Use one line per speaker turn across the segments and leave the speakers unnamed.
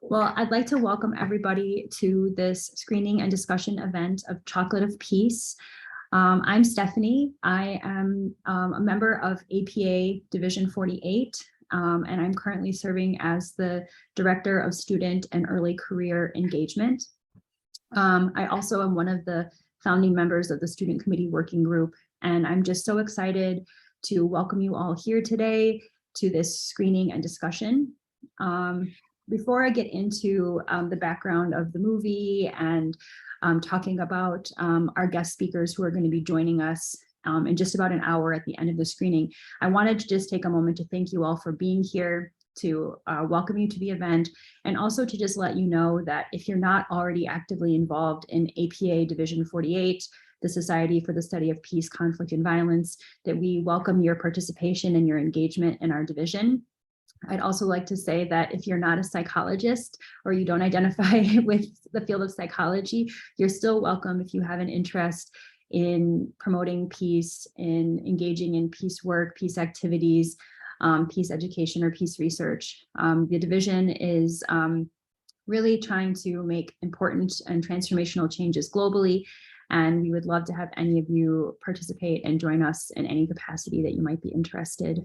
Well, I'd like to welcome everybody to this screening and discussion event of Chocolate of Peace. I'm Stephanie. I am a member of APA Division 48, and I'm currently serving as the Director of Student and Early Career Engagement. I also am one of the founding members of the Student Committee Working Group, and I'm just so excited to welcome you all here today to this screening and discussion. Before I get into the background of the movie and talking about our guest speakers who are going to be joining us in just about an hour at the end of the screening, I wanted to just take a moment to thank you all for being here, to welcome you to the event, and also to just let you know that if you're not already actively involved in APA Division 48, the Society for the Study of Peace, Conflict, and Violence, that we welcome your participation and your engagement in our division. I'd also like to say that if you're not a psychologist or you don't identify with the field of psychology, you're still welcome if you have an interest in promoting peace, in engaging in peace work, peace activities, peace education, or peace research. The division is really trying to make important and transformational changes globally, and we would love to have any of you participate and join us in any capacity that you might be interested.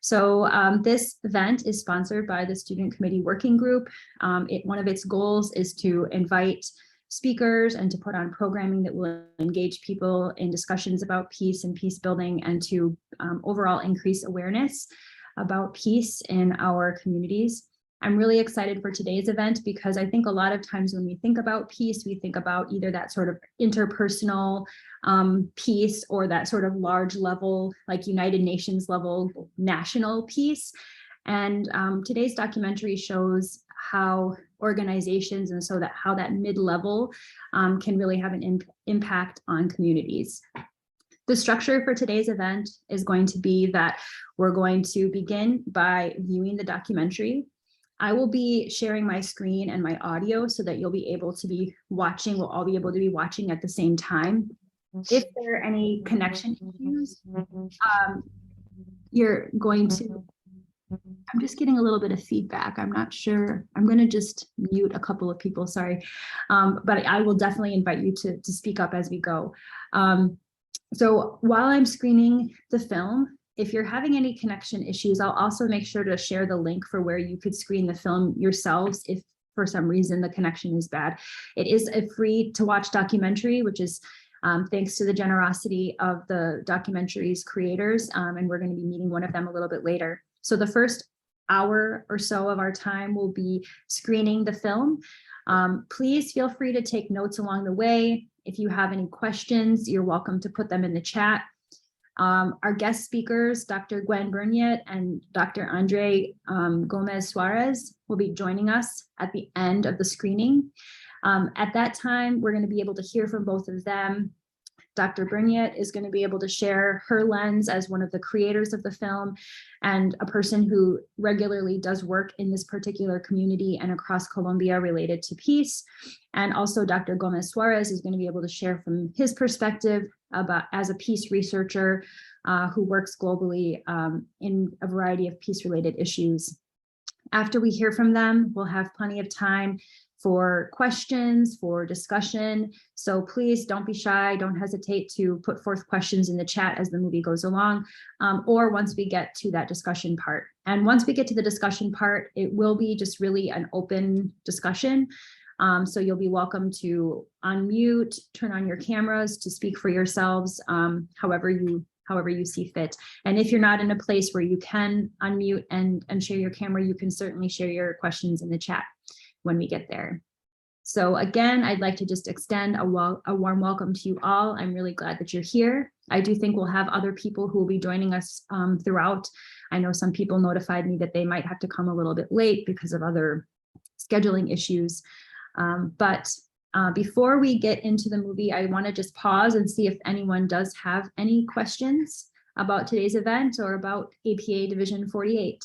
So this event is sponsored by the Student Committee Working Group. One of its goals is to invite speakers and to put on programming that will engage people in discussions about peace and peace building, and to overall increase awareness about peace in our communities. I'm really excited for today's event because I think a lot of times when we think about peace, we think about either that sort of interpersonal peace or that sort of large level, like United Nations level national peace. And today's documentary shows how organizations and how that mid-level can really have an impact on communities. The structure for today's event is going to be that we're going to begin by viewing the documentary. I will be sharing my screen and my audio so that you'll be able to be watching, we'll all be able to be watching at the same time. If there are any connection issues, you're going to, I'm just getting a little bit of feedback. I'm not sure. I'm going to just mute a couple of people, sorry. But I will definitely invite you to speak up as we go. So while I'm screening the film, if you're having any connection issues, I'll also make sure to share the link for where you could screen the film yourselves if for some reason the connection is bad. It is a free to watch documentary, which is thanks to the generosity of the documentary's creators, and we're going to be meeting one of them a little bit later. So the first hour or so of our time will be screening the film. Please feel free to take notes along the way. If you have any questions, you're welcome to put them in the chat. Our guest speakers, Dr. Gwen Burnyeat and Dr. Andrei Gomez-Suarez, will be joining us at the end of the screening. At that time, we're going to be able to hear from both of them. Dr. Burnyeat is going to be able to share her lens as one of the creators of the film and a person who regularly does work in this particular community and across Colombia related to peace. And also Dr. Gomez-Suarez is going to be able to share from his perspective about as a peace researcher who works globally in a variety of peace-related issues. After we hear from them, we'll have plenty of time for questions, for discussion. So please don't be shy, don't hesitate to put forth questions in the chat as the movie goes along, or once we get to that discussion part. And once we get to the discussion part, it will be just really an open discussion. So you'll be welcome to unmute, turn on your cameras to speak for yourselves, however you see fit. And if you're not in a place where you can unmute and share your camera, you can certainly share your questions in the chat when we get there. So again, I'd like to just extend a warm welcome to you all. I'm really glad that you're here. I do think we'll have other people who will be joining us throughout. I know some people notified me that they might have to come a little bit late because of other scheduling issues. But before we get into the movie, I want to just pause and see if anyone does have any questions about today's event or about APA Division 48.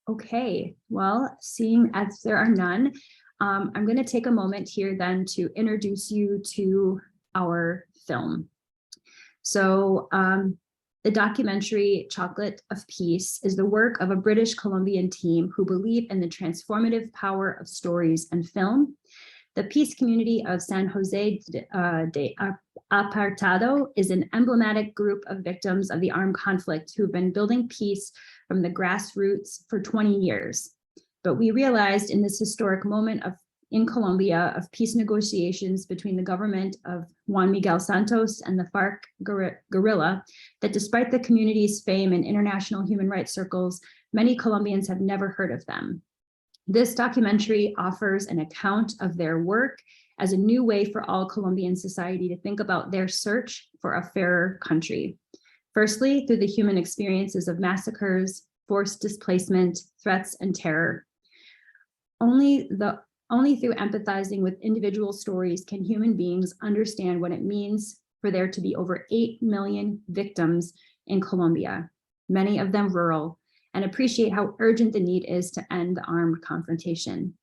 Okay, well, seeing as there are none, I'm going to take a moment here then to introduce you to our film. So the documentary Chocolate of Peace is the work of a British Colombian team who believe in the transformative power of stories and film. The peace community of San José de Apartadó is an emblematic group of victims of the armed conflict who have been building peace from the grassroots for 20 years. But we realized in this historic moment in Colombia of peace negotiations between the government of Juan Miguel Santos and the FARC guerrilla that despite the community's fame in international human rights circles, many Colombians have never heard of them. This documentary offers an account of their work as a new way for all Colombian society to think about their search for a fairer country. Firstly, through the human experiences of massacres, forced displacement, threats, and terror. Only through empathizing with individual stories can human beings understand what it means for there to be over 8 million victims in Colombia, many of them rural, and appreciate how urgent the need is to end the armed confrontation.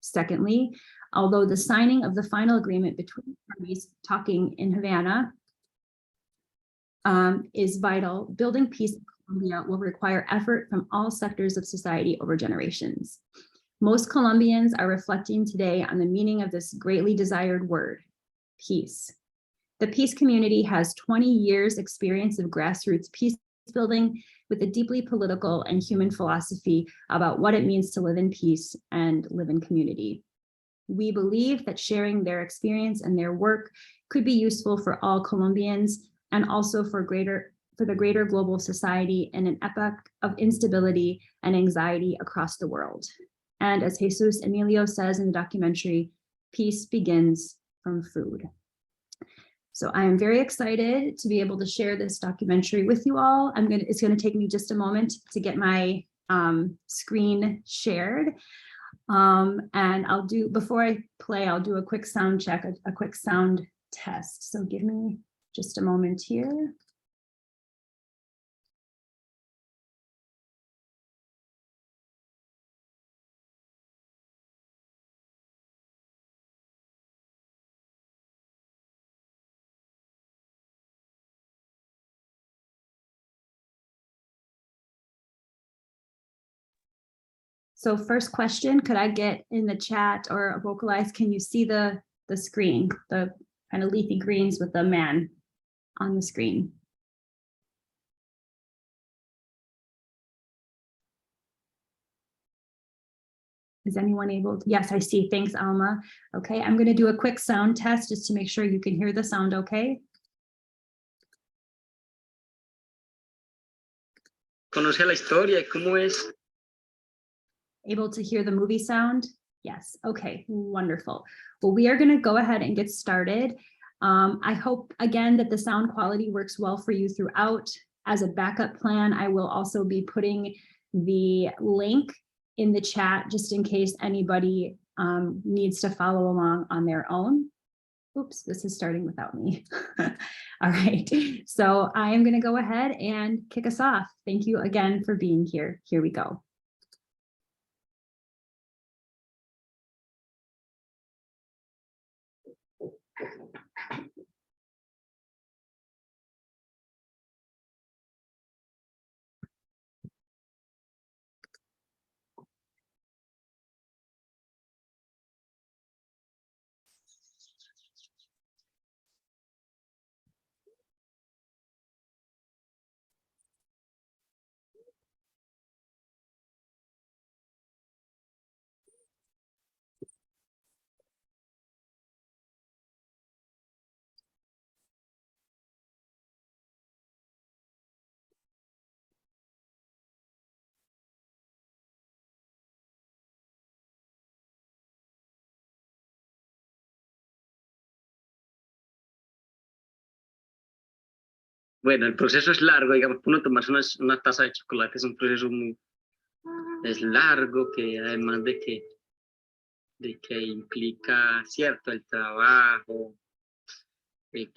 Secondly, although the signing of the final agreement between parties talking in Havana is vital, building peace in Colombia will require effort from all sectors of society over generations. Most Colombians are reflecting today on the meaning of this greatly desired word, peace. The peace community has 20 years experience of grassroots peace building with a deeply political and human philosophy about what it means to live in peace and live in community. We believe that sharing their experience and their work could be useful for all Colombians and also for the greater global society in an epoch of instability and anxiety across the world. And as Jesus Emilio says in the documentary, peace begins from food. So I am very excited to be able to share this documentary with you all. It's going to take me just a moment to get my screen shared. And before I play, I'll do a quick sound check, a quick sound test. So give me just a moment here. So first question, could I get in the chat or vocalize, can you see the screen, the kind of leafy greens with the man on the screen? Is anyone able to? Yes, I see. Thanks, Alma. Okay, I'm going to do a quick sound test just to make sure you can hear the sound okay.
Conoce la historia, ¿cómo es?
Able to hear the movie sound? Yes. Okay, wonderful. Well, we are going to go ahead and get started. I hope, again, that the sound quality works well for you throughout. As a backup plan, I will also be putting the link in the chat just in case anybody needs to follow along on their own. Oops, this is starting without me. All right, so I am going to go ahead and kick us off. Thank you again for being here. Here we go.
Bueno, el proceso es largo, digamos, uno tomarse una taza de chocolate es un proceso es largo, que además de que implica, cierto, el trabajo de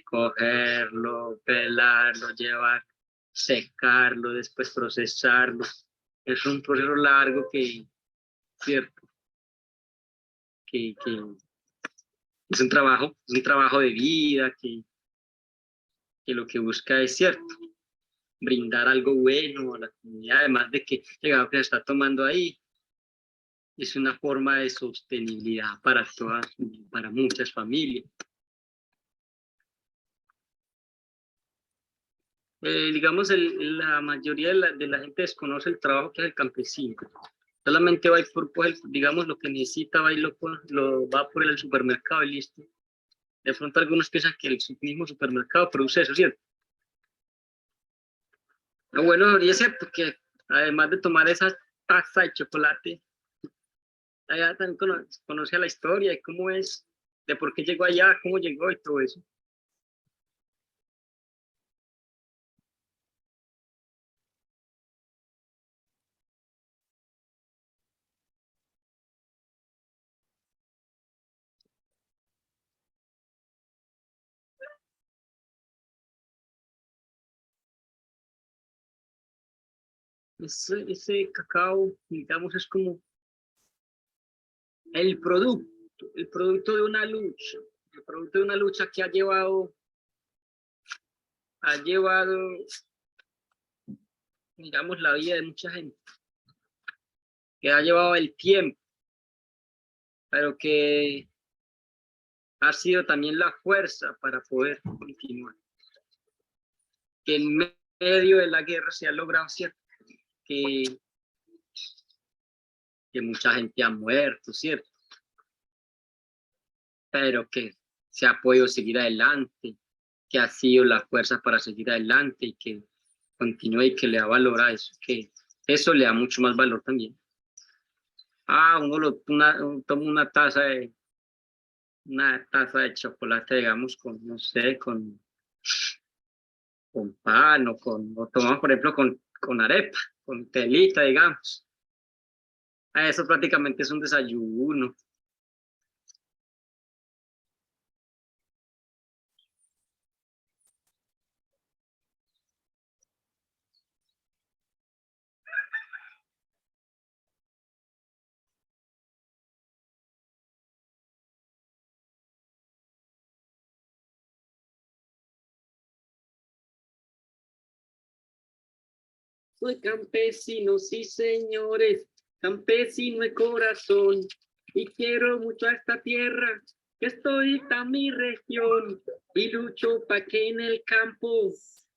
cogerlo, pelarlo, llevar, secarlo, después procesarlo. Es un proceso largo que, cierto, que es un trabajo de vida, que lo que busca es cierto, brindar algo bueno a la comunidad, además de que el agua que se está tomando ahí es una forma de sostenibilidad para muchas familias. Digamos, la mayoría de la gente desconoce el trabajo que es el campesino. Solamente va digamos, lo que necesita, va y lo va por el supermercado y listo. De pronto algunos piensan que el mismo supermercado produce eso, ¿cierto? Lo bueno y es cierto que además de tomar esa taza de chocolate, allá también conoce la historia y cómo es, de por qué llegó allá, cómo llegó y todo eso. Ese cacao, digamos, es como el producto de una lucha, el producto de una lucha que ha llevado, digamos, la vida de mucha gente, que ha llevado el tiempo, pero que ha sido también la fuerza para poder continuar. Que en medio de la guerra se ha logrado, ¿cierto? Que mucha gente ha muerto, ¿cierto? Pero que se ha podido seguir adelante, que ha sido la fuerza para seguir adelante y que continúe y que le da valor a eso, que eso le da mucho más valor también. Uno toma una taza de chocolate, digamos, con, no sé, con pan o tomamos, por ejemplo, con arepa, con telita, digamos. Eso prácticamente es un desayuno. Soy campesino, sí señores, campesino de corazón, y quiero mucho a esta tierra, que estoy en mi región, y lucho para que en el campo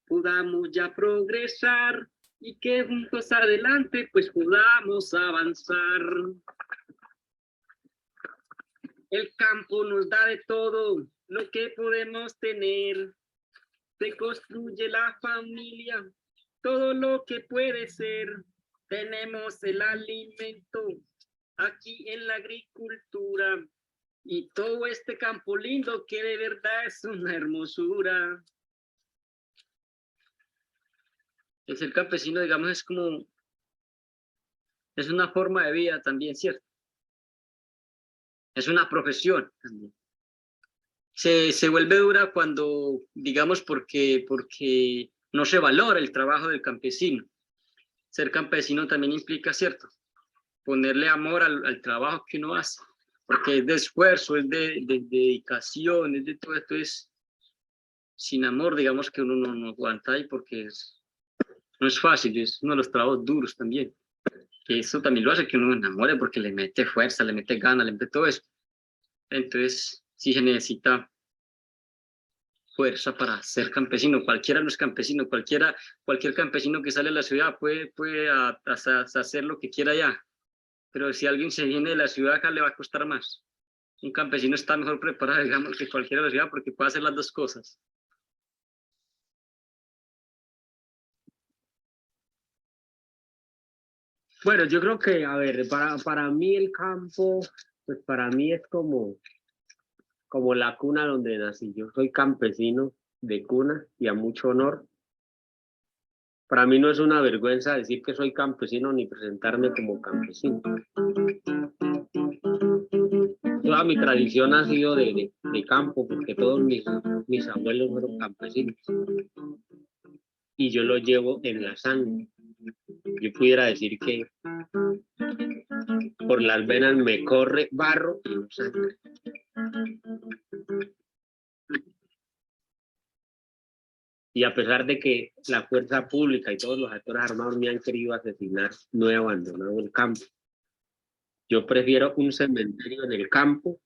podamos ya progresar, y que juntos adelante pues podamos avanzar. El campo nos da de todo lo que podemos tener, se construye la familia, todo lo que puede ser. Tenemos el alimento aquí en la agricultura y todo este campo lindo que de verdad es una hermosura. El ser campesino, digamos, es una forma de vida también, ¿cierto? Es una profesión también. Se vuelve dura cuando, digamos, porque no se valora el trabajo del campesino. Ser campesino también implica, ¿cierto?, ponerle amor al trabajo que uno hace, porque es de esfuerzo, es de dedicación, es de todo esto, es sin amor, digamos que uno no aguanta ahí porque no es fácil, es uno de los trabajos duros también, que eso también lo hace que uno enamore porque le mete fuerza, le mete ganas, le mete todo eso. Entonces, sí se necesita fuerza para ser campesino. Cualquiera no es campesino, cualquier campesino que sale a la ciudad puede hacer lo que quiera allá, pero si alguien se viene de la ciudad acá le va a costar más. Un campesino está mejor preparado, digamos, que cualquiera de la ciudad porque puede hacer las dos cosas.
Bueno, yo creo que, a ver, para mí el campo, pues para mí es como la cuna donde nací. Yo soy campesino de cuna y a mucho honor. Para mí no es una vergüenza decir que soy campesino ni presentarme como campesino. Toda mi tradición ha sido de campo porque todos mis abuelos fueron campesinos. Y yo lo llevo en la sangre. Yo pudiera decir que por las venas me corre barro y no sangre. Y a pesar de que la fuerza pública y todos los actores armados me han querido asesinar, no he abandonado el campo. Yo prefiero un cementerio en el campo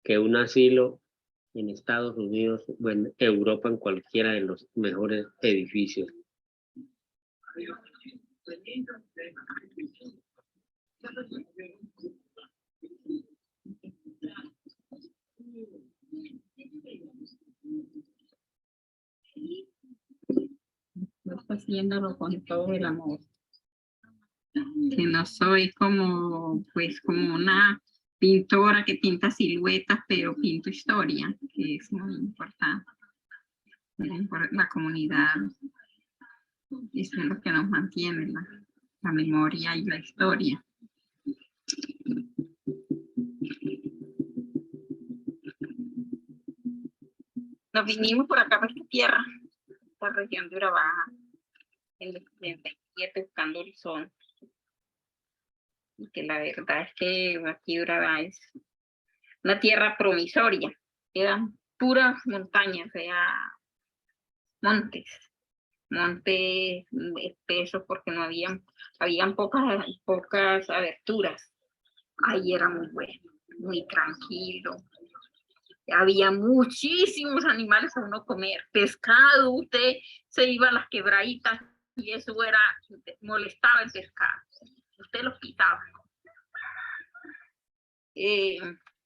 que un asilo en Estados Unidos o en Europa, en cualquiera de los mejores edificios.
Estás haciéndolo con todo el amor. Que no soy como, pues, como una pintora que pinta siluetas, pero pinto historia, que es muy importante. La comunidad es lo que nos mantiene, la memoria y la historia. Nos vinimos por acá, por esta tierra, esta región de Urabá, en el 77, buscando horizonte. Y que la verdad es que aquí Urabá es una tierra promisoria, quedan puras montañas, o sea, montes espesos porque no habían pocas aberturas. Ahí era muy bueno, muy tranquilo. Había muchísimos animales a uno comer, pescado, usted se iba a las quebraditas y eso era, molestaba el pescado, usted los quitaba.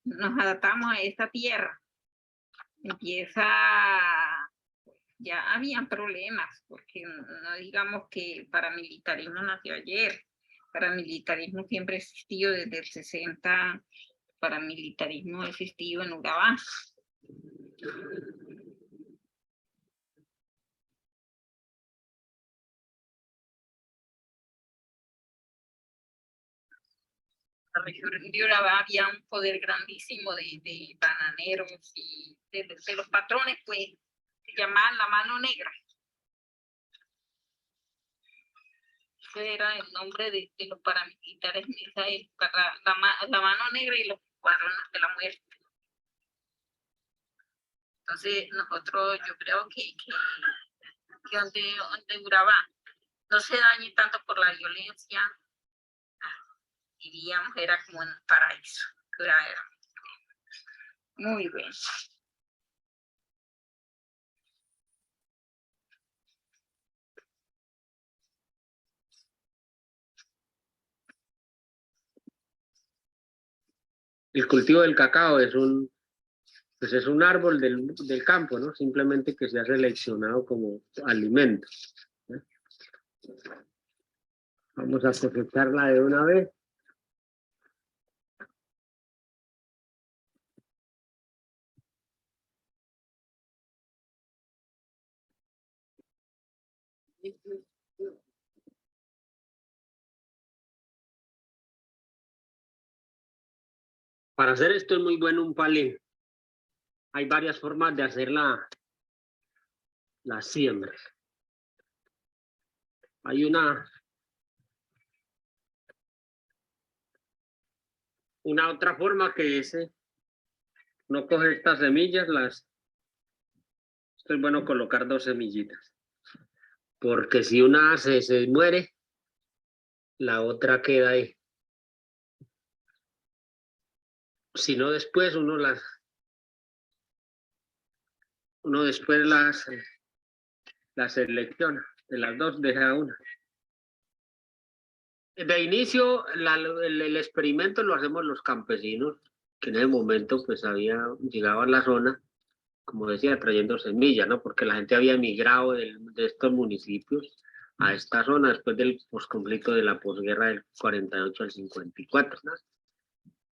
Nos adaptamos a esta tierra, ya habían problemas, porque no digamos que el paramilitarismo nació ayer, el paramilitarismo siempre ha existido desde el 60, el paramilitarismo ha existido en Urabá. En la región de Urabá había un poder grandísimo de bananeros y de los patrones, pues, se llamaban la mano negra. Ese era el nombre de los paramilitares en esa época, la mano negra y los patrones de la muerte. Entonces, nosotros, yo creo que donde Urabá no se dañe tanto por la violencia, diríamos, era como un paraíso. Era muy bueno.
El cultivo del cacao es un árbol del campo, ¿no? Simplemente que se ha seleccionado como alimento, ¿no? Vamos a cosecharla de una vez. Para hacer esto es muy bueno un palín. Hay varias formas de hacer la siembra. Hay una otra forma que es, no coge estas semillas, esto es bueno colocar 2 semillitas, porque si una se muere, la otra queda ahí. Si no, después uno después las selecciona, de las 2 deja una. De inicio, el experimento lo hacemos los campesinos, que en ese momento pues llegado a la zona, como decía, trayendo semillas, ¿no? Porque la gente había emigrado de estos municipios a esta zona después del posconflicto de la posguerra del 48 al 54, ¿no?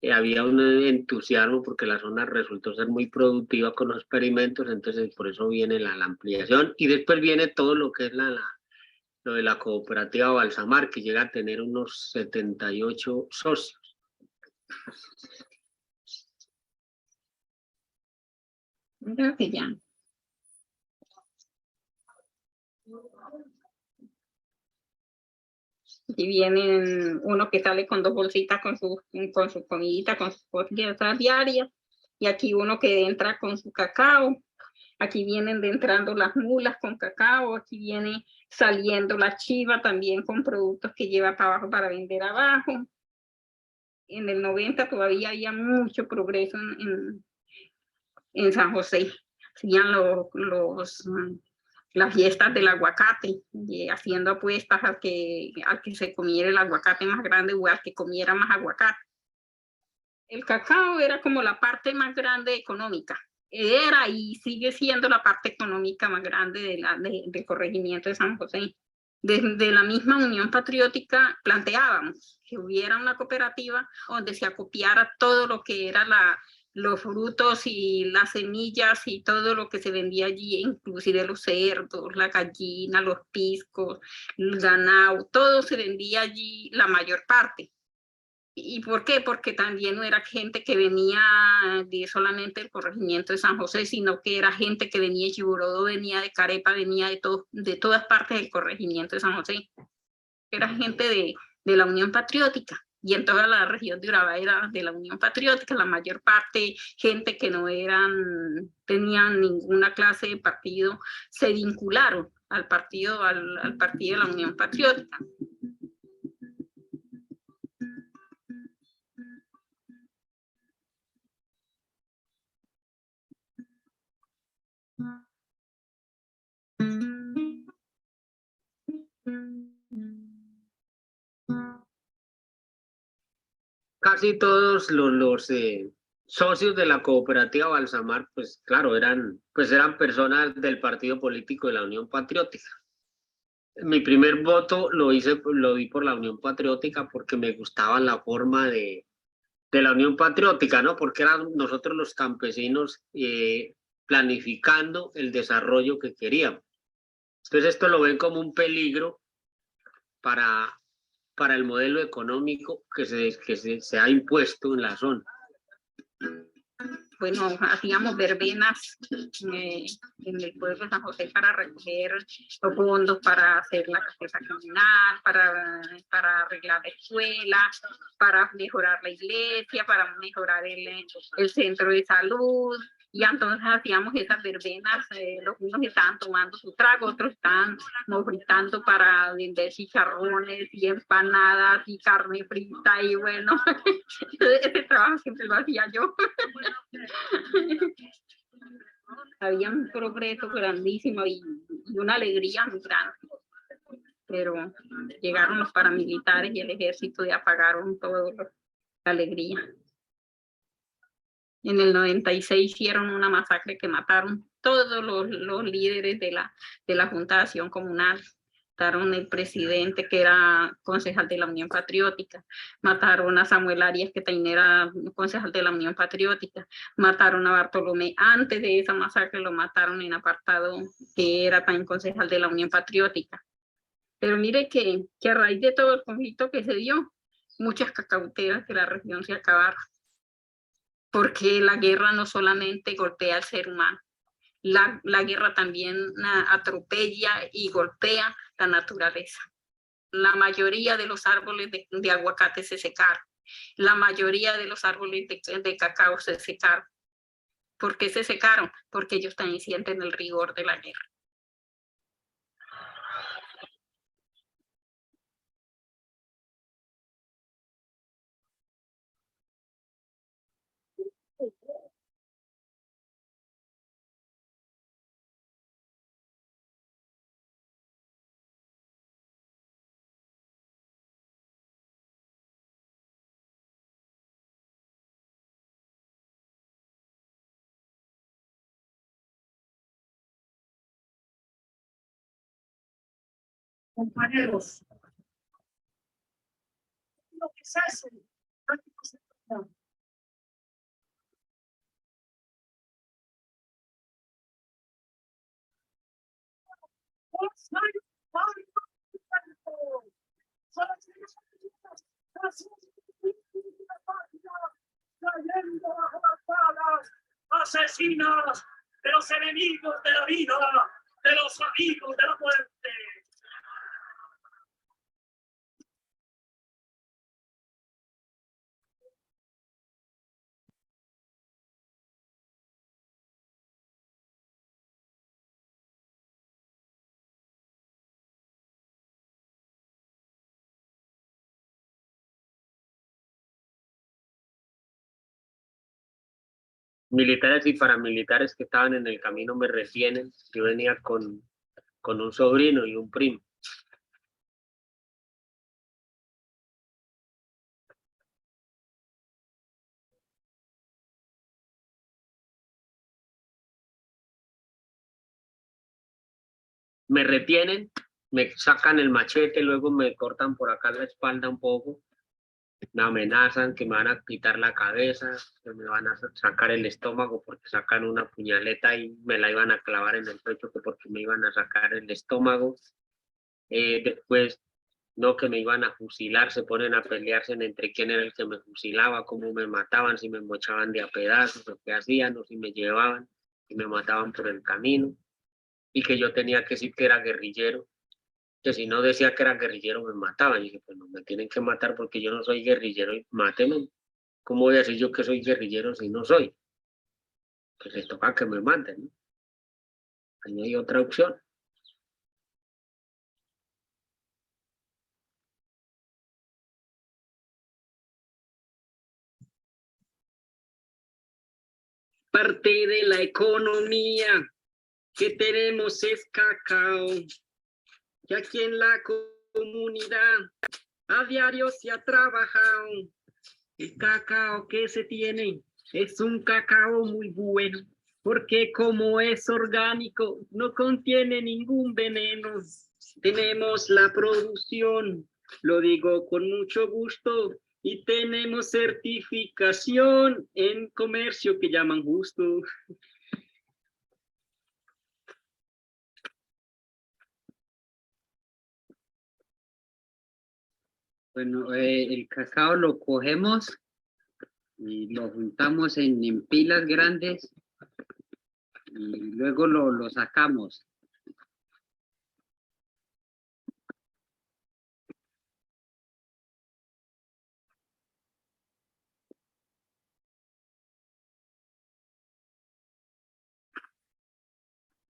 Había un entusiasmo porque la zona resultó ser muy productiva con los experimentos, entonces por eso viene la ampliación y después viene todo lo que es lo de la cooperativa Balsamar, que llega a tener unos 78 socios.
Creo que ya. Aquí vienen uno que sale con 2 bolsitas con su comidita, con sus cosas diarias. Y aquí uno que entra con su cacao. Aquí vienen entrando las mulas con cacao. Aquí viene saliendo la chiva también con productos que lleva para abajo para vender abajo. En el 90 todavía había mucho progreso en San José. Hacían las fiestas del aguacate, haciendo apuestas al que se comiera el aguacate más grande o al que comiera más aguacate. El cacao era como la parte más grande económica. Era y sigue siendo la parte económica más grande del corregimiento de San José. Desde la misma Unión Patriótica planteábamos que hubiera una cooperativa donde se acopiara todo lo que era los frutos y las semillas y todo lo que se vendía allí, inclusive los cerdos, la gallina, los piscos, el ganado, todo se vendía allí, la mayor parte. ¿Y por qué? Porque también no era gente que venía solamente del corregimiento de San José, sino que era gente que venía de Chiburodó, venía de Carepa, venía de todas partes del corregimiento de San José. Era gente de la Unión Patriótica. Y en toda la región de Urabá era de la Unión Patriótica, la mayor parte gente que no tenían ninguna clase de partido, se vincularon al partido de la Unión Patriótica.
Casi todos los socios de la cooperativa Balsamar, pues claro, eran personas del partido político de la Unión Patriótica. Mi primer voto lo di por la Unión Patriótica porque me gustaba la forma de la Unión Patriótica, ¿no? Porque eran nosotros los campesinos planificando el desarrollo que queríamos. Entonces esto lo ven como un peligro para el modelo económico que se ha impuesto en la zona.
Bueno, hacíamos verbenas en el pueblo de San José para recoger los fondos para hacer la casa comunal, para arreglar la escuela, para mejorar la iglesia, para mejorar el centro de salud. Y entonces hacíamos esas verbenas, los unos estaban tomando su trago, otros estaban fritando para vender chicharrones y empanadas y carne frita y bueno, ese trabajo siempre lo hacía yo. Había un progreso grandísimo y una alegría muy grande. Pero llegaron los paramilitares y el ejército y apagaron toda la alegría. En el 96 hicieron una masacre que mataron todos los líderes de la Junta de Acción Comunal. Mataron al presidente, que era concejal de la Unión Patriótica. Mataron a Samuel Arias, que también era concejal de la Unión Patriótica. Mataron a Bartolomé. Antes de esa masacre lo mataron en Apartadó, que era también concejal de la Unión Patriótica. Pero mire que a raíz de todo el conflicto que se dio, muchas cacauteras de la región se acabaron. Porque la guerra no solamente golpea al ser humano, la guerra también atropella y golpea la naturaleza. La mayoría de los árboles de aguacate se secaron, la mayoría de los árboles de cacao se secaron. ¿Por qué se secaron? Porque ellos también sienten el rigor de la guerra.
Compañeros, lo que se hace, cayendo bajo las balas, asesinos de los enemigos de la vida, de los amigos de la muerte.
militares y paramilitares que estaban en el camino me retienen. Yo venía con un sobrino y un primo. Me retienen, me sacan el machete, luego me cortan por acá la espalda un poco, me amenazan que me van a quitar la cabeza, que me van a sacar el estómago porque sacan una puñaleta y me la iban a clavar en el pecho que porque me iban a sacar el estómago. Después, no, que me iban a fusilar, se ponen a pelearse entre quién era el que me fusilaba, cómo me mataban, si me mochaban de a pedazos, o qué hacían, o si me llevaban y me mataban por el camino. Y que yo tenía que decir que era guerrillero, que si no decía que era guerrillero me mataban. Y dije, pues no me tienen que matar porque yo no soy guerrillero y mátenme. ¿Cómo voy a decir yo que soy guerrillero si no soy? Pues les toca que me maten, ¿no? Ahí no hay otra opción.
Parte de la economía que tenemos es cacao. Y aquí en la comunidad a diario se ha trabajado. El cacao que se tiene es un cacao muy bueno, porque como es orgánico, no contiene ningún veneno. Tenemos la producción, lo digo con mucho gusto, y tenemos certificación en comercio que llaman justo.
Bueno, el cacao lo cogemos y lo juntamos en pilas grandes y luego lo sacamos.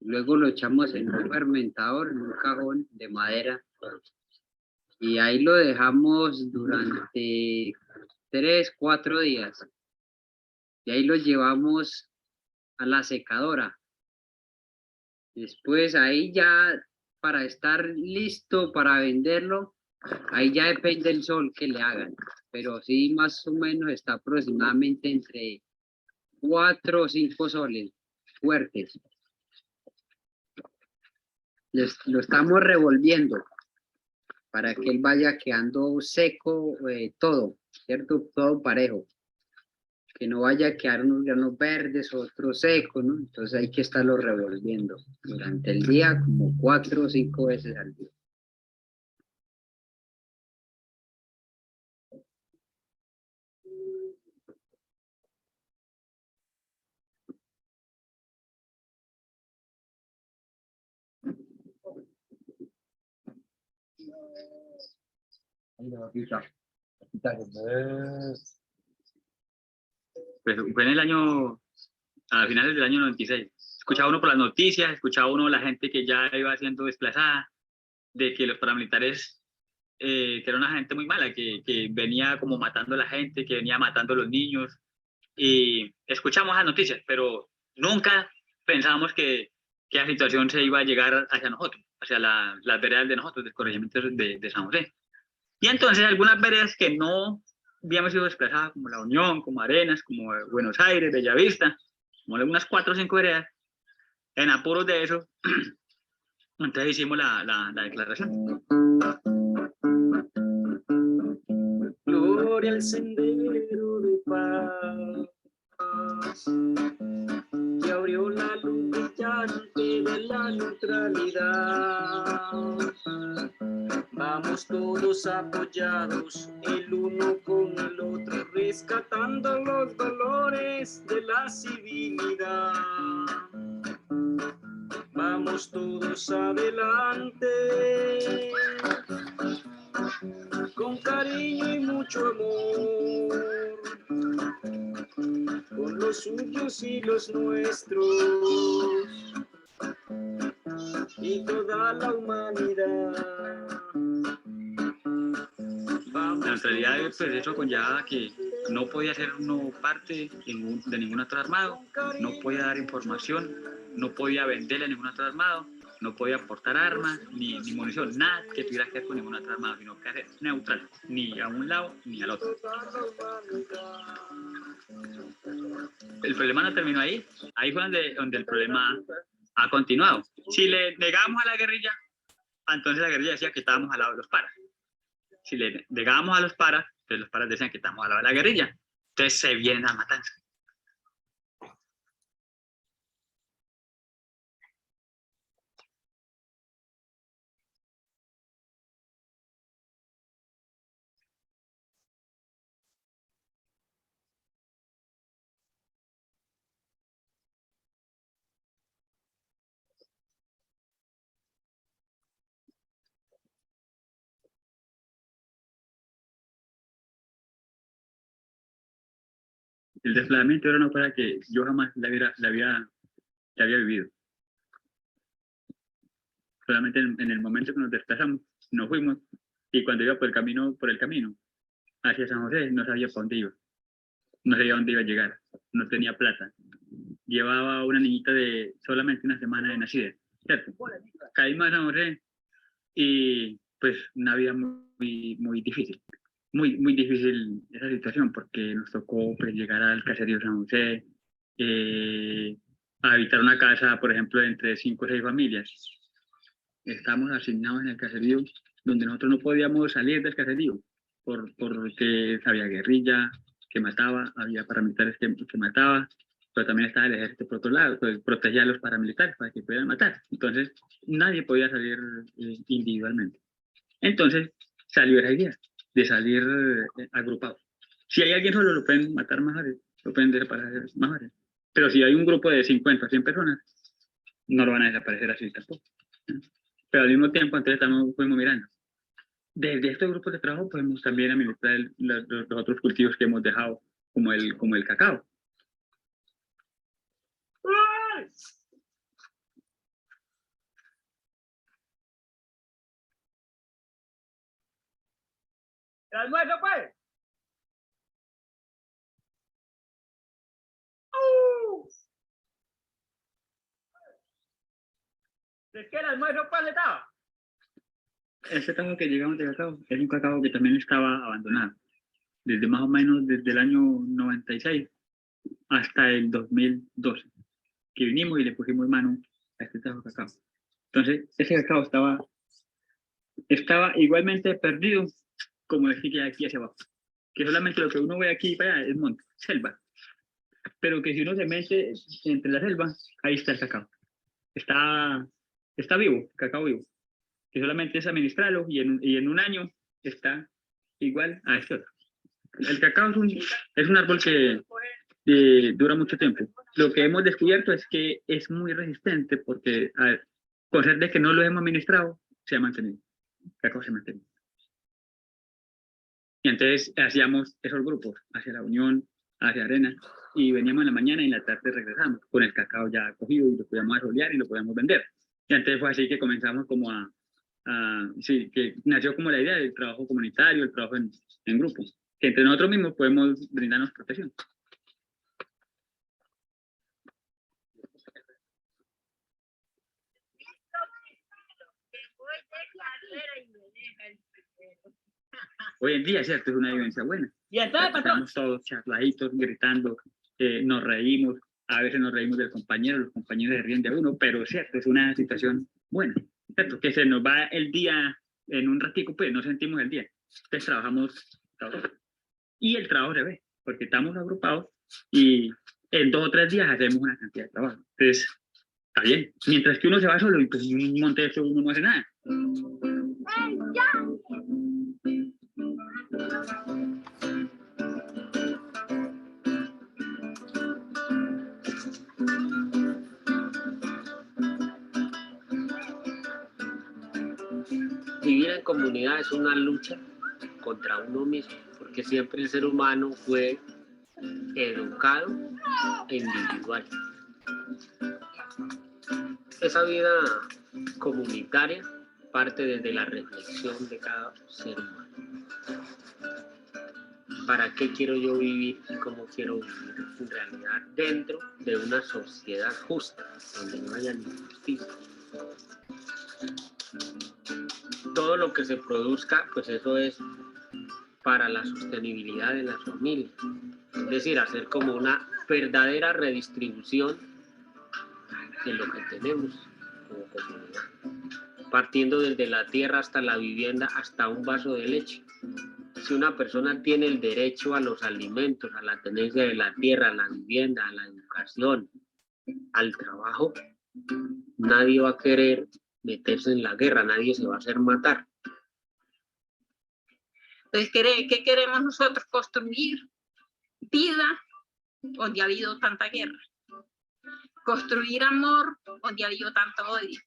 Luego lo echamos en un fermentador, en un cajón de madera, y ahí lo dejamos durante 3, 4 días. Y ahí lo llevamos a la secadora. Después ahí ya, para estar listo para venderlo, ahí ya depende del sol que le hagan. Pero sí, más o menos está aproximadamente entre 4 o 5 soles fuertes. Lo estamos revolviendo para que él vaya quedando seco, todo, ¿cierto? Todo parejo. Que no vaya a quedar unos granos verdes, otros secos, ¿no? Entonces hay que estarlo revolviendo durante el día como 4 o 5 veces al día.
Pues fue en el año, a finales del año 96. Escuchaba uno por las noticias, escuchaba uno la gente que ya iba siendo desplazada, de que los paramilitares, que era una gente muy mala, que venía como matando a la gente, que venía matando a los niños. Y escuchamos las noticias, pero nunca pensábamos que la situación se iba a llegar hacia nosotros, hacia las veredas de nosotros, del corregimiento de San José. Y entonces algunas veredas que no habíamos sido desplazadas, como La Unión, como Arenas, como Buenos Aires, Bellavista, como unas 4 o 5 veredas, en apuros de eso, entonces hicimos la declaración.
Gloria al sendero de paz, que abrió la luz brillante de la neutralidad. Vamos todos apoyados, el uno con el otro, rescatando los valores de la civilidad. Vamos todos adelante, con cariño y mucho amor, con los suyos y los nuestros, y toda la humanidad.
En realidad, pues eso conlleva que no podía ser uno parte de ningún otro armado, no podía dar información, no podía venderle a ningún otro armado, no podía aportar armas, ni munición, nada que tuviera que ver con ningún otro armado, sino que ser neutral, ni a un lado ni al otro. El problema no terminó ahí, ahí fue donde el problema ha continuado. Si le negábamos a la guerrilla, entonces la guerrilla decía que estábamos al lado de los paras. Si le negábamos a los paras, entonces los paras decían que estamos al lado de la guerrilla. Entonces se vienen a matanza. El desplazamiento era una cosa que yo jamás la había vivido. Solamente en el momento que nos desplazamos, nos fuimos, y cuando iba por el camino hacia San José, no sabía para dónde iba, no sabía dónde iba a llegar, no tenía plata. Llevaba una niñita de solamente una semana de nacida, ¿cierto? Caímos a San José y pues una vida muy difícil. Muy difícil esa situación, porque nos tocó pues, llegar al caserío San José, a habitar una casa, por ejemplo, entre 5 o 6 familias. Estábamos asignados en el caserío, donde nosotros no podíamos salir del caserío, porque había guerrilla que mataba, había paramilitares que mataba, pero también estaba el ejército por otro lado, pues protegía a los paramilitares para que pudieran matar. Entonces, nadie podía salir individualmente. Entonces, salió esa idea de salir agrupados. Si hay alguien solo, lo pueden matar más fácil, lo pueden desaparecer más fácil. Pero si hay un grupo de 50 o 100 personas, no lo van a desaparecer así tampoco. Pero al mismo tiempo, entonces estamos mirando. Desde estos grupos de trabajo podemos también administrar los otros cultivos que hemos dejado, como el cacao.
¿El almuerzo, pues? ¿De qué el almuerzo, pues, le estaba?
Ese cacao que llegamos de cacao es un cacao que también estaba abandonado. Desde más o menos desde el año 96 hasta el 2012, que vinimos y le pusimos mano a este tajo de cacao. Entonces, ese cacao estaba igualmente perdido como el que hay aquí hacia abajo. Que solamente lo que uno ve aquí para allá es monte, selva. Pero que si uno se mete entre la selva, ahí está el cacao. Está vivo, cacao vivo. Que solamente es administrarlo y en un año está igual a este otro. El cacao es un árbol que dura mucho tiempo. Lo que hemos descubierto es que es muy resistente porque, con ser de que no lo hemos administrado, se ha mantenido. El cacao se ha mantenido. Y entonces hacíamos esos grupos, hacia la Unión, hacia Arena, y veníamos en la mañana y en la tarde regresamos con el cacao ya cogido y lo podíamos arrolear y lo podíamos vender. Y entonces fue así que comenzamos como sí, que nació como la idea del trabajo comunitario, el trabajo en grupos, que entre nosotros mismos podemos brindarnos protección. Hoy en día, cierto, es una vivencia buena.
Y entonces, patrón,
Estamos todos charladitos, gritando, nos reímos, a veces nos reímos del compañero, los compañeros se ríen de uno, pero cierto, es una situación buena, cierto, que se nos va el día en un ratico, pues no sentimos el día. Entonces trabajamos todos. Y el trabajo se ve, porque estamos agrupados y en 2 o 3 días hacemos una cantidad de trabajo. Entonces, está bien. Mientras que uno se va solo y pues un monte de eso uno no hace nada.
Vivir en comunidad es una lucha contra uno mismo, porque siempre el ser humano fue educado e individual. Esa vida comunitaria parte desde la reflexión de cada ser humano. para qué quiero yo vivir y cómo quiero vivir en realidad dentro de una sociedad justa, donde no haya injusticia. Todo lo que se produzca, pues eso es para la sostenibilidad de las familias. Es decir, hacer como una verdadera redistribución de lo que tenemos como comunidad. Partiendo desde la tierra hasta la vivienda, hasta un vaso de leche. Si una persona tiene el derecho a los alimentos, a la tenencia de la tierra, a la vivienda, a la educación, al trabajo, nadie va a querer meterse en la guerra, nadie se va a hacer matar.
Entonces, ¿qué queremos nosotros? Construir vida donde ha habido tanta guerra. Construir amor donde ha habido tanto odio.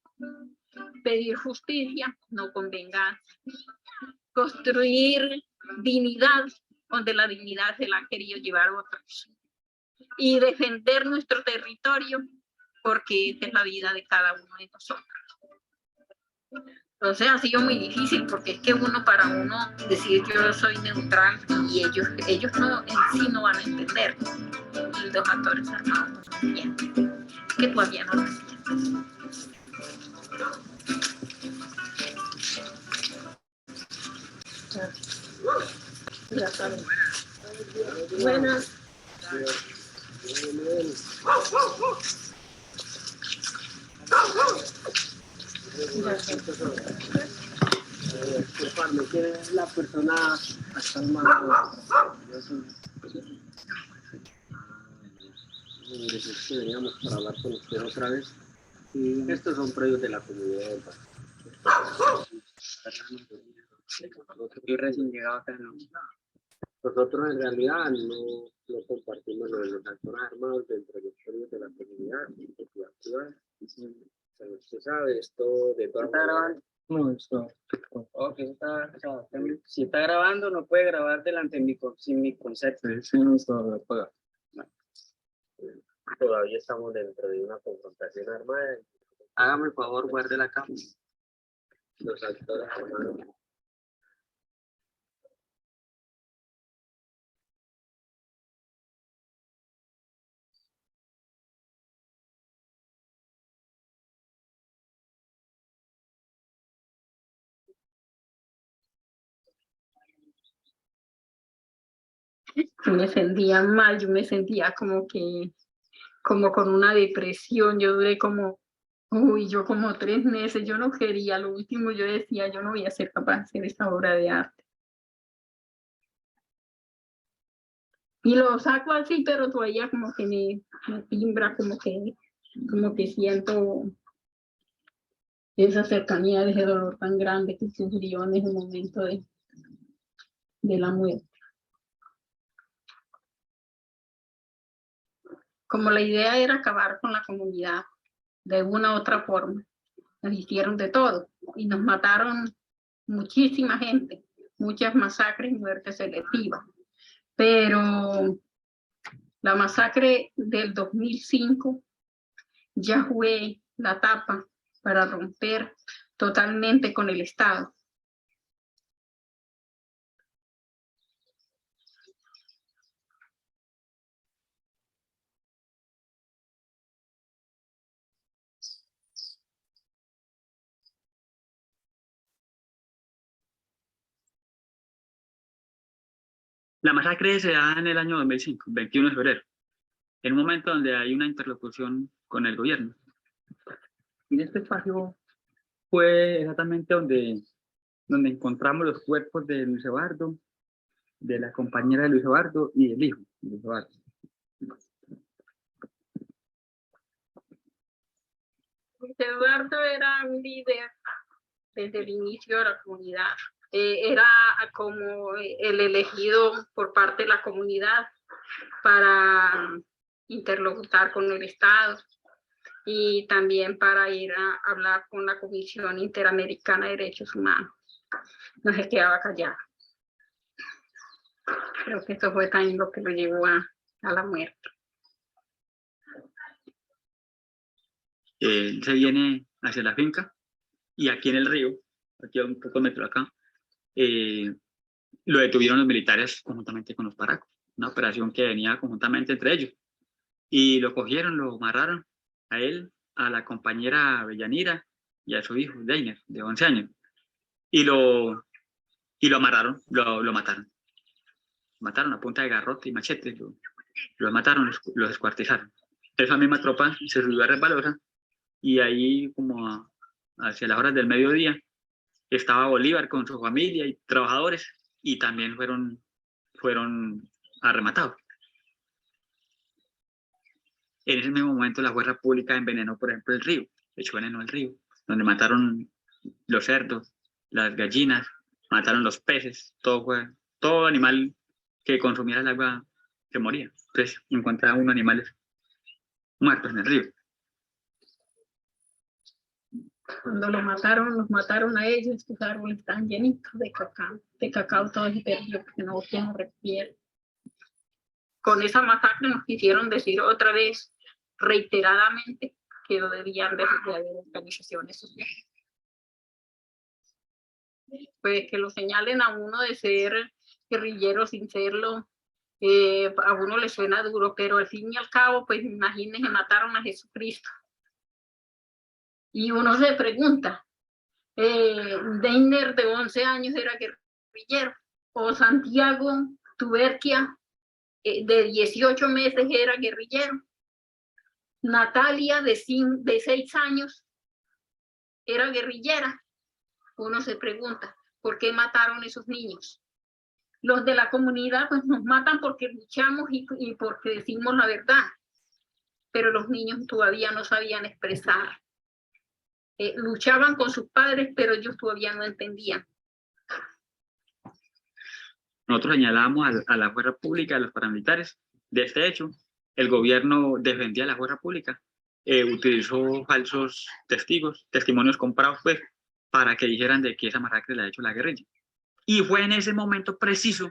Pedir justicia, no con venganza. Construir dignidad donde la dignidad se la han querido llevar otros. Y defender nuestro territorio porque esta es la vida de cada uno de nosotros. Entonces ha sido muy difícil porque es que para uno decir yo soy neutral y ellos no, en sí no van a entender. Y los actores armados no entienden. Que todavía no lo entienden. Ya saben. Buenas.
Disculparme, ¿quién es la persona hasta el mando? Veníamos para hablar con usted otra vez. Y estos son predios de la comunidad del barrio.
Yo recién llegado acá, no.
Nosotros en realidad no compartimos lo de los actores armados dentro de los predios de la comunidad. Pero usted sabe, esto de todas maneras.
No, esto. Ok, si está grabando, no puede grabar delante de sin mi concepto. Sí, no está apagado.
Todavía estamos dentro de una confrontación armada.
Hágame el favor, guarde la cámara.
Los actores armados.
Yo me sentía mal, yo me sentía como con una depresión. Yo duré como 3 meses, yo no quería, lo último yo decía, yo no voy a ser capaz de hacer esta obra de arte. Y lo saco así, pero todavía como que me timbra, como que siento esa cercanía de ese dolor tan grande que sufrió en ese momento de la muerte. Como la idea era acabar con la comunidad de una u otra forma, nos hicieron de todo y nos mataron muchísima gente, muchas masacres y muertes selectivas. Pero la masacre del 2005 ya fue la tapa para romper totalmente con el Estado.
La masacre se da en el año 2005, 21 de febrero, en un momento donde hay una interlocución con el gobierno. Y en este espacio fue exactamente donde encontramos los cuerpos de Luis Eduardo, de la compañera de Luis Eduardo y del hijo de Luis Eduardo.
Luis Eduardo era un líder desde el inicio de la comunidad. Era como el elegido por parte de la comunidad para interlocutar con el Estado y también para ir a hablar con la Comisión Interamericana de Derechos Humanos. No se quedaba callado. Creo que esto fue también lo que lo llevó a la muerte.
Se viene hacia la finca y aquí en el río, aquí a un poco metro acá, lo detuvieron los militares conjuntamente con los paracos, una operación que venía conjuntamente entre ellos. Y lo cogieron, lo amarraron a él, a la compañera Avellanira y a su hijo, Deiner, de 11 años. Y lo amarraron, lo mataron. Mataron a punta de garrote y machete, los mataron, los descuartizaron. Esa misma tropa se subió a Resbalosa y ahí como hacia las horas del mediodía estaba Bolívar con su familia y trabajadores y también fueron arrematados. En ese mismo momento la fuerza pública envenenó, por ejemplo, el río, echó veneno al río, donde mataron los cerdos, las gallinas, mataron los peces, todo animal que consumiera el agua se moría. Entonces encontraban unos animales muertos en el río.
Cuando los mataron a ellos, estos árboles están llenitos de cacao todo se perdió porque no se refiere. Con esa masacre nos quisieron decir otra vez, reiteradamente, que no debían de haber organizaciones sociales. Pues que lo señalen a uno de ser guerrillero sin serlo, a uno le suena duro, pero al fin y al cabo, pues imagínense, mataron a Jesucristo. Y uno se pregunta, Deiner de 11 años era guerrillero, o Santiago Tuberquia de 18 meses era guerrillero, Natalia de 6 años era guerrillera. Uno se pregunta, ¿por qué mataron a esos niños? Los de la comunidad pues nos matan porque luchamos y porque decimos la verdad, pero los niños todavía no sabían expresar. Luchaban con sus padres, pero ellos todavía no entendían.
Nosotros señalábamos a la fuerza pública, a los paramilitares, de este hecho. El gobierno defendía la fuerza pública, utilizó falsos testimonios comprados, pues, para que dijeran de que esa masacre la ha hecho la guerrilla. Y fue en ese momento preciso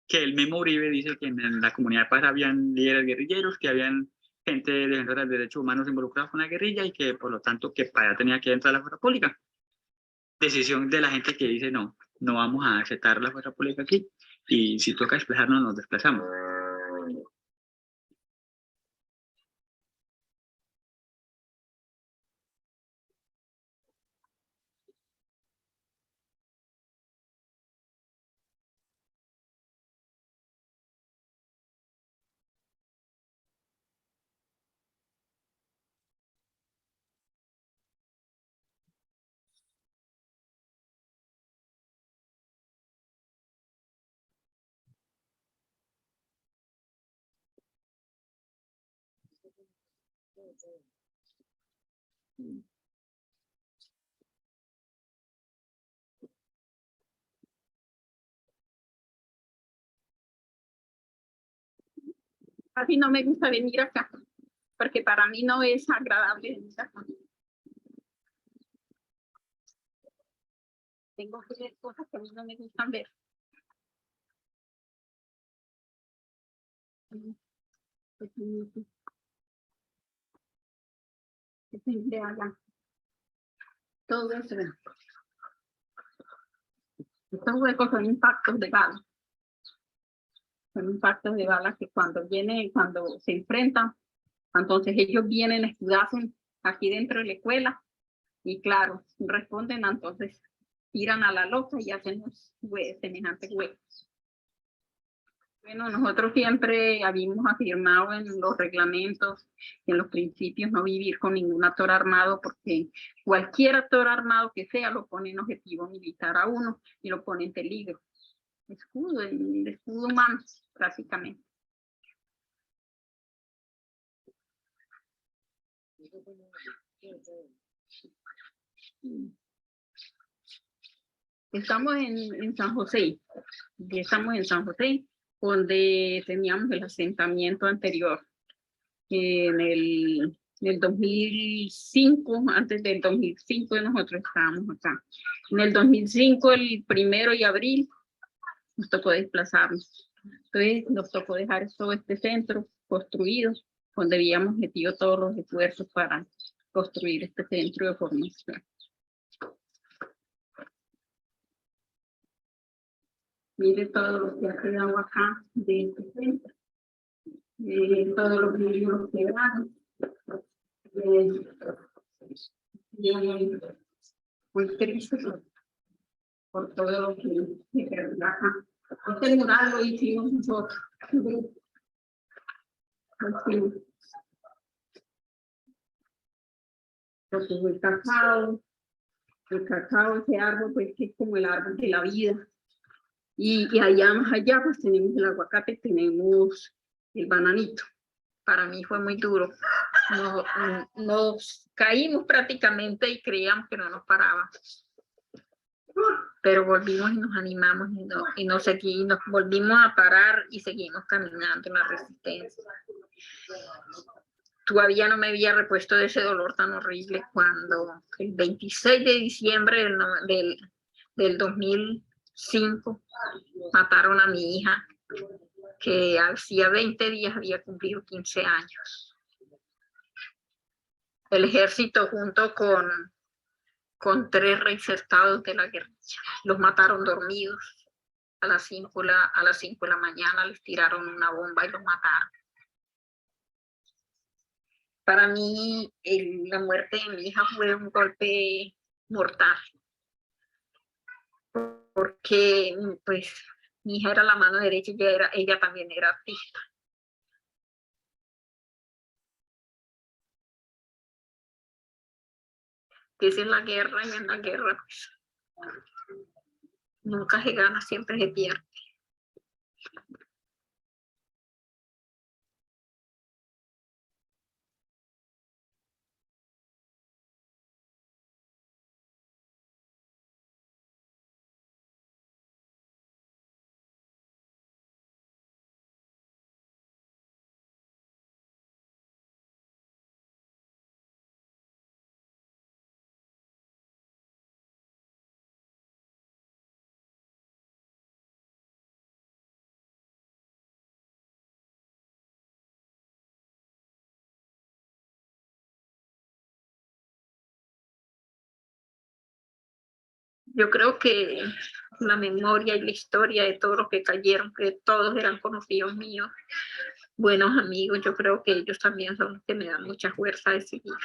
que el mismo Uribe dice que en la comunidad de paz habían líderes guerrilleros, que habían gente defensora de derechos humanos involucrados con la guerrilla y que por lo tanto que para allá tenía que entrar la fuerza pública. Decisión de la gente que dice no vamos a aceptar la fuerza pública aquí y si toca desplazarnos nos desplazamos.
Casi no me gusta venir acá, porque para mí no es agradable venir acá. Tengo que ver cosas que a mí no me gustan ver. Todo eso. Estos huecos son impactos de bala. Son impactos de bala que cuando se enfrentan, entonces ellos vienen, escudazan aquí dentro de la escuela y claro, responden, entonces tiran a la loca y hacen semejantes huecos. Bueno, nosotros siempre habíamos afirmado en los reglamentos, en los principios, no vivir con ningún actor armado, porque cualquier actor armado que sea lo pone en objetivo militar a uno y lo pone en peligro. El escudo humano, prácticamente. Estamos en San José, donde teníamos el asentamiento anterior. En el 2005, antes del 2005 nosotros estábamos acá. En el 2005, el 1 de abril, nos tocó desplazarnos. Entonces nos tocó dejar todo este centro construido, donde habíamos metido todos los esfuerzos para construir este centro de formación. Mire todo lo que ha quedado acá de este centro. Todos los vidrios quebrados. Muy triste por todo lo que quedó acá. Este mural lo hicimos nosotros. Entonces el cacao, ese árbol, pues que es como el árbol de la vida. Y allá más allá, pues tenemos el aguacate, tenemos el bananito. Para mí fue muy duro. Nos caímos prácticamente y creíamos que no nos parábamos. Pero volvimos y nos animamos y nos volvimos a parar y seguimos caminando en la resistencia. Todavía no me había repuesto de ese dolor tan horrible cuando el 26 de diciembre del 2005 mataron a mi hija, que hacía 20 días había cumplido 15 años. El ejército junto con 3 reinsertados de la guerrilla los mataron dormidos. A las 5 de la mañana les tiraron una bomba y los mataron. Para mí, la muerte de mi hija fue un golpe mortal. Porque, pues, mi hija era la mano derecha y ella también era artista. Que es en la guerra y en la guerra, pues, nunca se gana, siempre se pierde. Yo creo que la memoria y la historia de todos los que cayeron, que todos eran conocidos míos, buenos amigos, yo creo que ellos también son los que me dan mucha fuerza de seguir.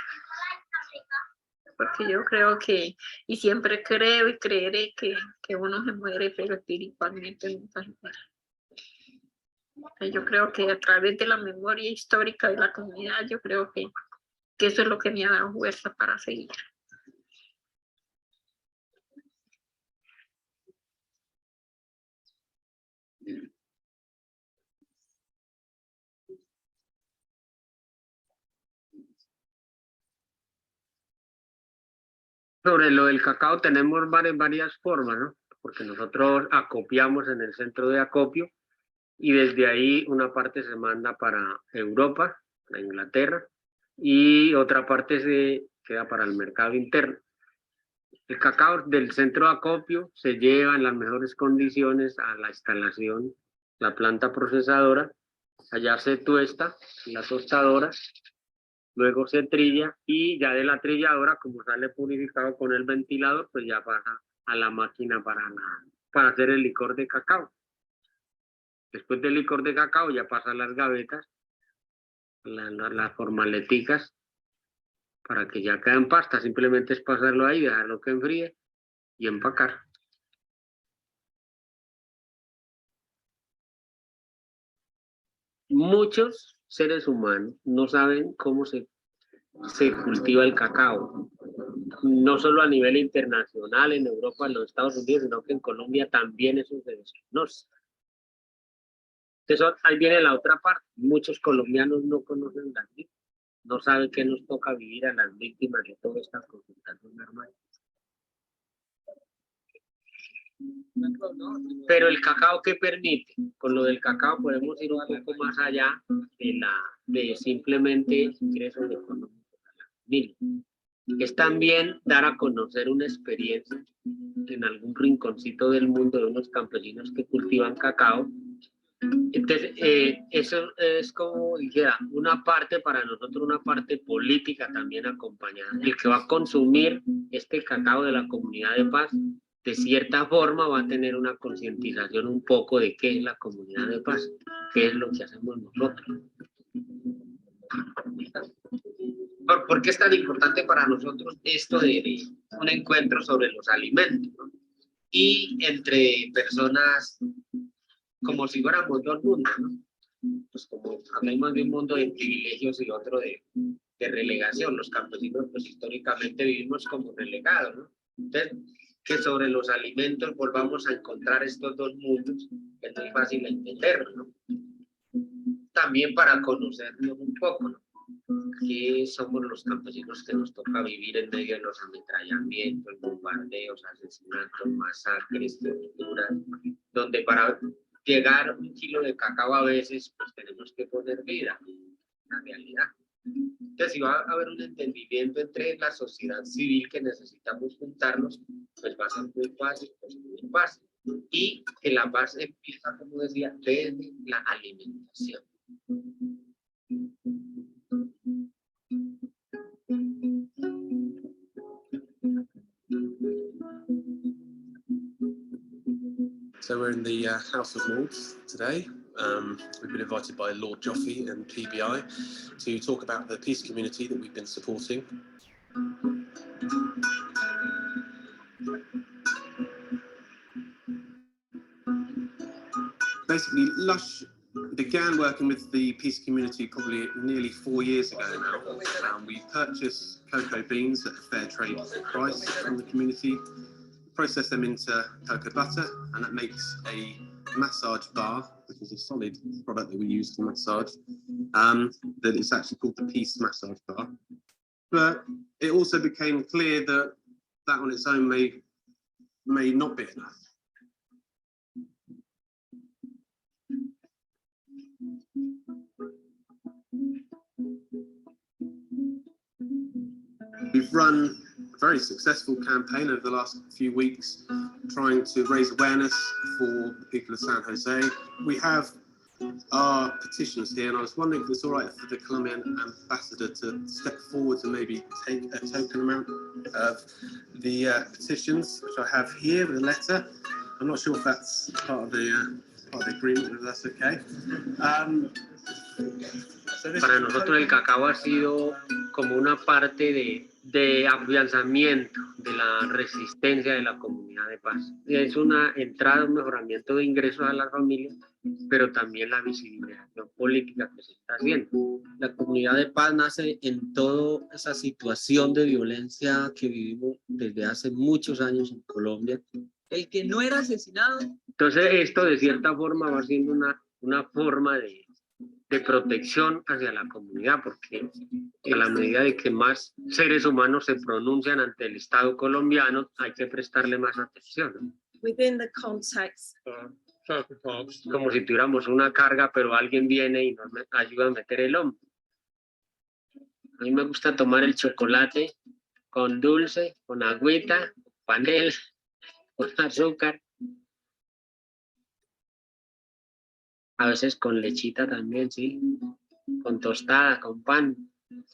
Porque yo creo que, y siempre creo y creeré que uno se muere, pero espiritualmente nunca se muere. Yo creo que a través de la memoria histórica de la comunidad, yo creo que eso es lo que me ha dado fuerza para seguir.
Sobre lo del cacao tenemos varias formas, ¿no? Porque nosotros acopiamos en el centro de acopio y desde ahí una parte se manda para Europa, para Inglaterra, y otra parte se queda para el mercado interno. El cacao del centro de acopio se lleva en las mejores condiciones a la instalación, la planta procesadora, allá se tuesta en la tostadora, luego se trilla y ya de la trilladora, como sale purificado con el ventilador, pues ya pasa a la máquina para hacer el licor de cacao. Después del licor de cacao ya pasa a las gavetas, las formaleticas, para que ya quede en pasta. Simplemente es pasarlo ahí, dejarlo que enfríe y empacar. Muchos seres humanos no saben cómo se cultiva el cacao. No solo a nivel internacional, en Europa, en los Estados Unidos, sino que en Colombia también eso se desconoce. Entonces, ahí viene la otra parte. Muchos colombianos no conocen las víctimas, no saben qué nos toca vivir a las víctimas de todas estas consultaciones normales. Pero el cacao, ¿qué permite? Con lo del cacao podemos ir un poco más allá de simplemente ingresos económicos a la familia. Es también dar a conocer una experiencia en algún rinconcito del mundo de unos campesinos que cultivan cacao. Entonces, eso es como dijera, una parte para nosotros, una parte política también acompañada. El que va a consumir este cacao de la comunidad de paz de cierta forma va a tener una concientización un poco de qué es la comunidad de paz, qué es lo que hacemos nosotros. ¿Por qué es tan importante para nosotros esto de un encuentro sobre los alimentos, ¿no? Y entre personas como si fuéramos dos mundos, ¿no? Pues como hablamos de un mundo de privilegios y otro de relegación. Los campesinos pues históricamente vivimos como relegados, ¿no? Entonces, que sobre los alimentos volvamos a encontrar estos dos mundos, es muy fácil entenderlo, ¿no? También para conocernos un poco, ¿no? Que somos los campesinos que nos toca vivir en medio de los ametrallamientos, bombardeos, asesinatos, masacres, torturas, donde para llegar un kilo de cacao a veces pues tenemos que poner vida, la realidad. Entonces, si va a haber un entendimiento entre la sociedad civil que necesitamos juntarnos, pues va a ser muy fácil construir paz. Y que la paz empieza, como decía, desde la alimentación.
So we're in the House of Lords today. We've been invited by Lord Joffe and PBI to talk about the peace community that we've been supporting. Basically, Lush began working with the peace community probably nearly 4 years ago now. We purchased cocoa beans at a fair trade price from the community, process them into cocoa butter, and that makes a massage bar, which is a solid product that we use to massage, that it's actually called the Peace Massage Bar. But it also became clear that that on its own may not be enough. We've run a very successful campaign over the last few weeks, trying to raise awareness for the people of San Jose. We have our petitions here, and I was wondering if it's all right for the Colombian ambassador to step forward and maybe take a token amount of the petitions, which I have here with a letter. I'm not sure if that's part of the agreement, if that's okay.
Para nosotros el cacao ha sido como una parte de afianzamiento de la resistencia de la comunidad de paz. Es una entrada, un mejoramiento de ingresos a las familias, pero también la visibilización política que se está haciendo. La comunidad de paz nace en toda esa situación de violencia que vivimos desde hace muchos años en Colombia. El que no era asesinado. Entonces esto de cierta forma va siendo una forma de protección hacia la comunidad, porque a la medida de que más seres humanos se pronuncian ante el Estado colombiano, hay que prestarle más atención, ¿no?
Within the context.
Como si tuviéramos una carga, pero alguien viene y nos ayuda a meter el hombro. A mí me gusta tomar el chocolate con dulce, con agüita, panela, con azúcar. A veces con lechita también, sí. Con tostada, con pan,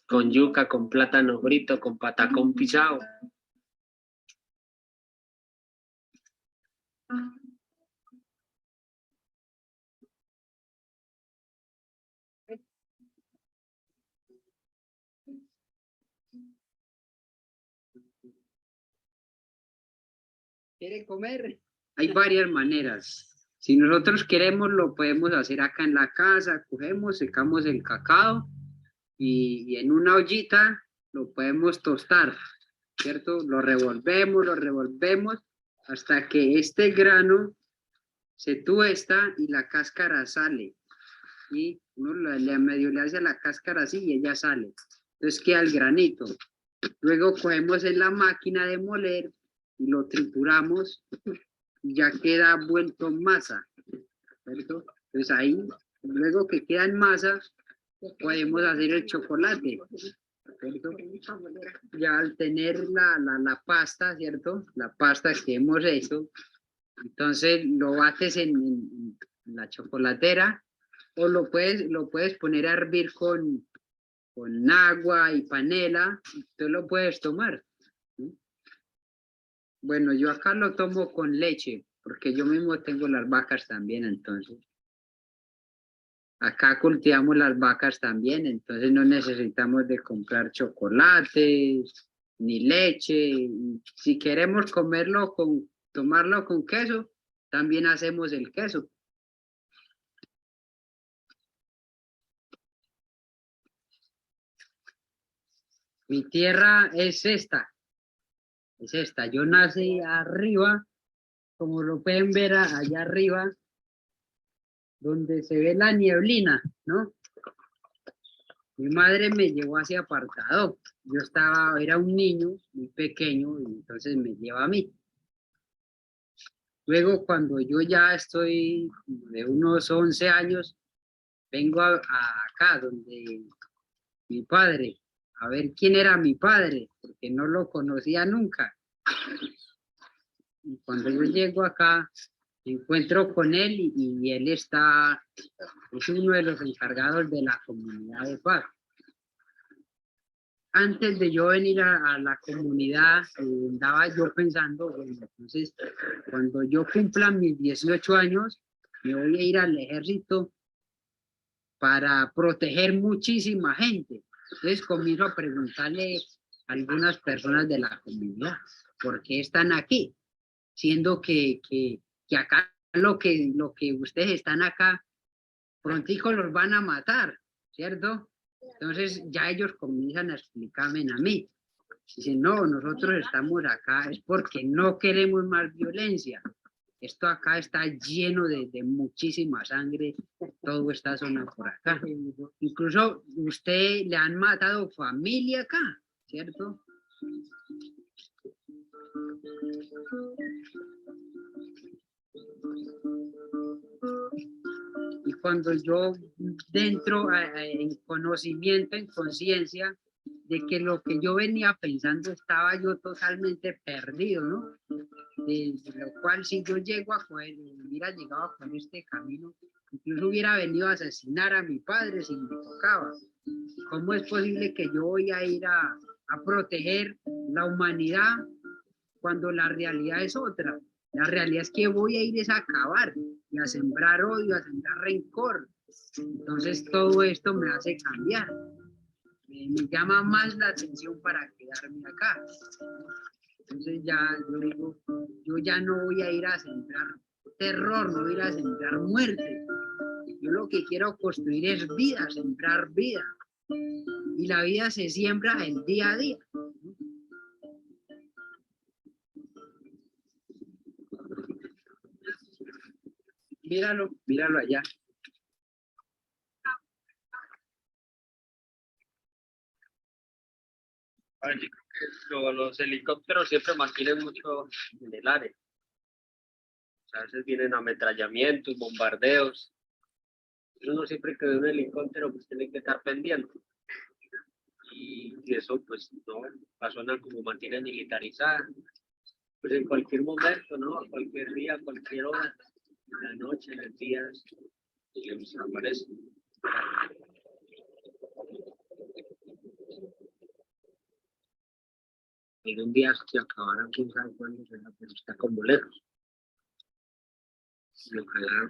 con yuca, con plátano frito, con patacón pisado.
¿Quiere comer? Hay varias maneras. Si nosotros queremos, lo podemos hacer acá en la casa. Cogemos, secamos el cacao y en una ollita lo podemos tostar, ¿cierto? Lo revolvemos hasta que este grano se tuesta y la cáscara sale. Y uno medio le hace la cáscara así y ella sale. Entonces queda el granito. Luego cogemos en la máquina de moler y lo trituramos y ya queda vuelto en masa, ¿cierto? Entonces ahí, luego que queda en masa, podemos hacer el chocolate, ¿cierto? Ya al tener la pasta, ¿cierto? La pasta que hemos hecho, entonces lo bates en la chocolatera o lo puedes poner a hervir con agua y panela, tú lo puedes tomar. Bueno, yo acá lo tomo con leche, porque yo mismo tengo las vacas también, entonces. Acá cultivamos las vacas también, entonces no necesitamos de comprar chocolates ni leche. Y si queremos tomarlo con queso, también hacemos el queso. Mi tierra es esta. Yo nací arriba, como lo pueden ver allá arriba, donde se ve la nieblina, ¿no? Mi madre me llevó hacia Apartadó. Era un niño muy pequeño, y entonces me lleva a mí. Luego, cuando yo ya estoy de unos 11 años, vengo acá, donde mi padre, a ver quién era mi padre, porque no lo conocía nunca. Y cuando yo llego acá, me encuentro con él y él es uno de los encargados de la comunidad de paz. Antes de yo venir a la comunidad, andaba yo pensando, bueno, entonces, cuando yo cumpla mis 18 años, me voy a ir al ejército para proteger muchísima gente. Entonces comienzo a preguntarle a algunas personas de la comunidad, ¿por qué están aquí? Siendo que acá lo que ustedes están acá, prontico los van a matar, ¿cierto? Entonces ya ellos comienzan a explicarme a mí. Dicen, no, nosotros estamos acá es porque no queremos más violencia. Esto acá está lleno de muchísima sangre, toda esta zona por acá. Incluso usted le han matado familia acá, ¿cierto? Y cuando yo dentro en conocimiento, en conciencia de que lo que yo venía pensando estaba yo totalmente perdido, ¿no? De lo cual si yo hubiera llegado a coger este camino, incluso hubiera venido a asesinar a mi padre si me tocaba. ¿Cómo es posible que yo voy a ir a proteger la humanidad cuando la realidad es otra? La realidad es que voy a ir a acabar y a sembrar odio, a sembrar rencor. Entonces todo esto me hace cambiar. Me llama más la atención para quedarme acá. Entonces ya yo digo, yo ya no voy a ir a sembrar terror, no voy a ir a sembrar muerte. Yo lo que quiero construir es vida, sembrar vida. Y la vida se siembra el día a día. Míralo allá.
A ver, yo creo que los helicópteros siempre mantienen mucho en el aire. O sea, a veces vienen ametrallamientos, bombardeos. Uno siempre que ve un helicóptero pues tiene que estar pendiente. Y eso pues no, la zona como mantiene militarizada. Pues en cualquier momento, ¿no? Cualquier día, cualquier hora, en la noche, en los días, ellos aparecen. En un día se acabarán, quién sabe cuándo será, pero está como lejos. Y ojalá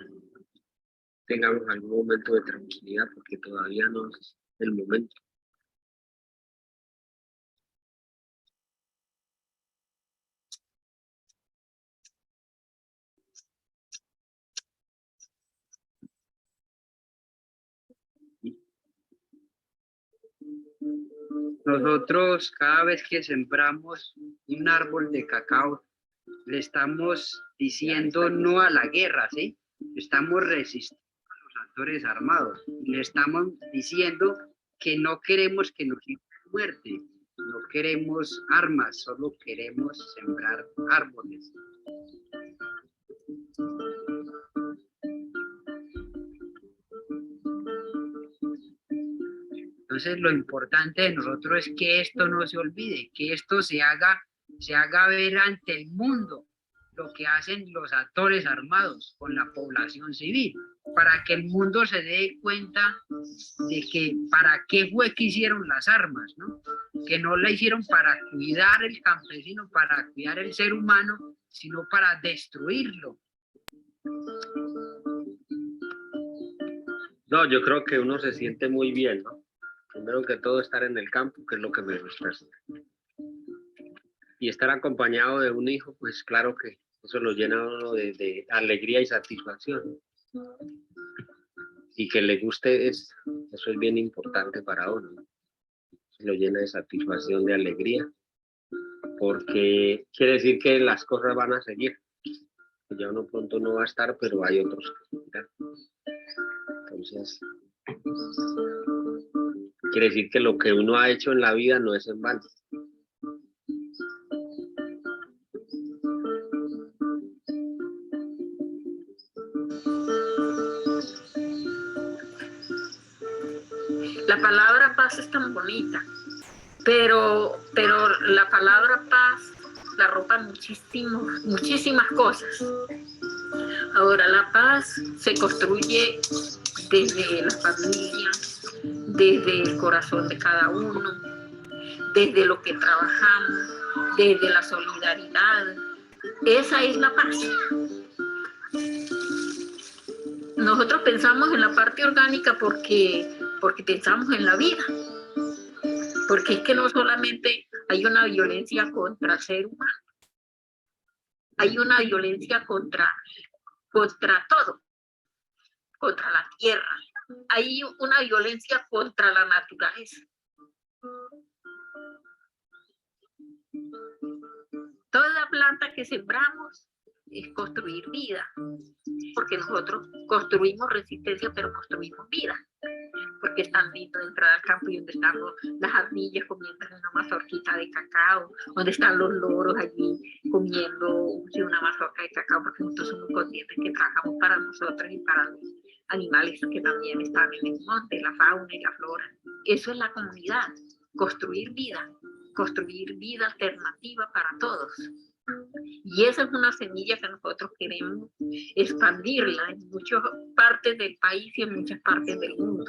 tengamos algún momento de tranquilidad, porque todavía no es el momento.
Nosotros cada vez que sembramos un árbol de cacao, le estamos diciendo no a la guerra, ¿sí? Estamos resistiendo a los actores armados. Le estamos diciendo que no queremos que nos quiten muerte, no queremos armas, solo queremos sembrar árboles. Entonces lo importante de nosotros es que esto no se olvide, que esto se haga ver ante el mundo, lo que hacen los actores armados con la población civil, para que el mundo se dé cuenta de que para qué fue que hicieron las armas, ¿no? Que no la hicieron para cuidar el campesino, para cuidar el ser humano, sino para destruirlo.
No, yo creo que uno se siente muy bien, ¿no? Primero que todo estar en el campo, que es lo que me gusta. Y estar acompañado de un hijo, pues claro que eso lo llena a uno de alegría y satisfacción. Y que le guste eso es bien importante para uno, ¿no? Lo llena de satisfacción, de alegría, porque quiere decir que las cosas van a seguir. Ya uno pronto no va a estar, pero hay otros que están. Entonces, quiere decir que lo que uno ha hecho en la vida no es en vano.
La palabra paz es tan bonita, pero la palabra paz la arropa muchísimas cosas. Ahora, la paz se construye desde la familia, desde el corazón de cada uno, desde lo que trabajamos, desde la solidaridad. Esa es la paz. Nosotros pensamos en la parte orgánica porque pensamos en la vida. Porque es que no solamente hay una violencia contra el ser humano, hay una violencia contra todo, contra la tierra, hay una violencia contra la naturaleza. Toda planta que sembramos es construir vida, porque nosotros construimos resistencia, pero construimos vida. Porque es tan lindo entrar al campo y donde están las ardillas comiendo una mazorquita de cacao, donde están los loros allí comiendo una mazorca de cacao, porque nosotros somos conscientes que trabajamos para nosotros y para los animales que también están en el monte, la fauna y la flora. Eso es la comunidad, construir vida alternativa para todos. Y esa es una semilla que nosotros queremos expandirla en muchas partes del país y en muchas partes del mundo.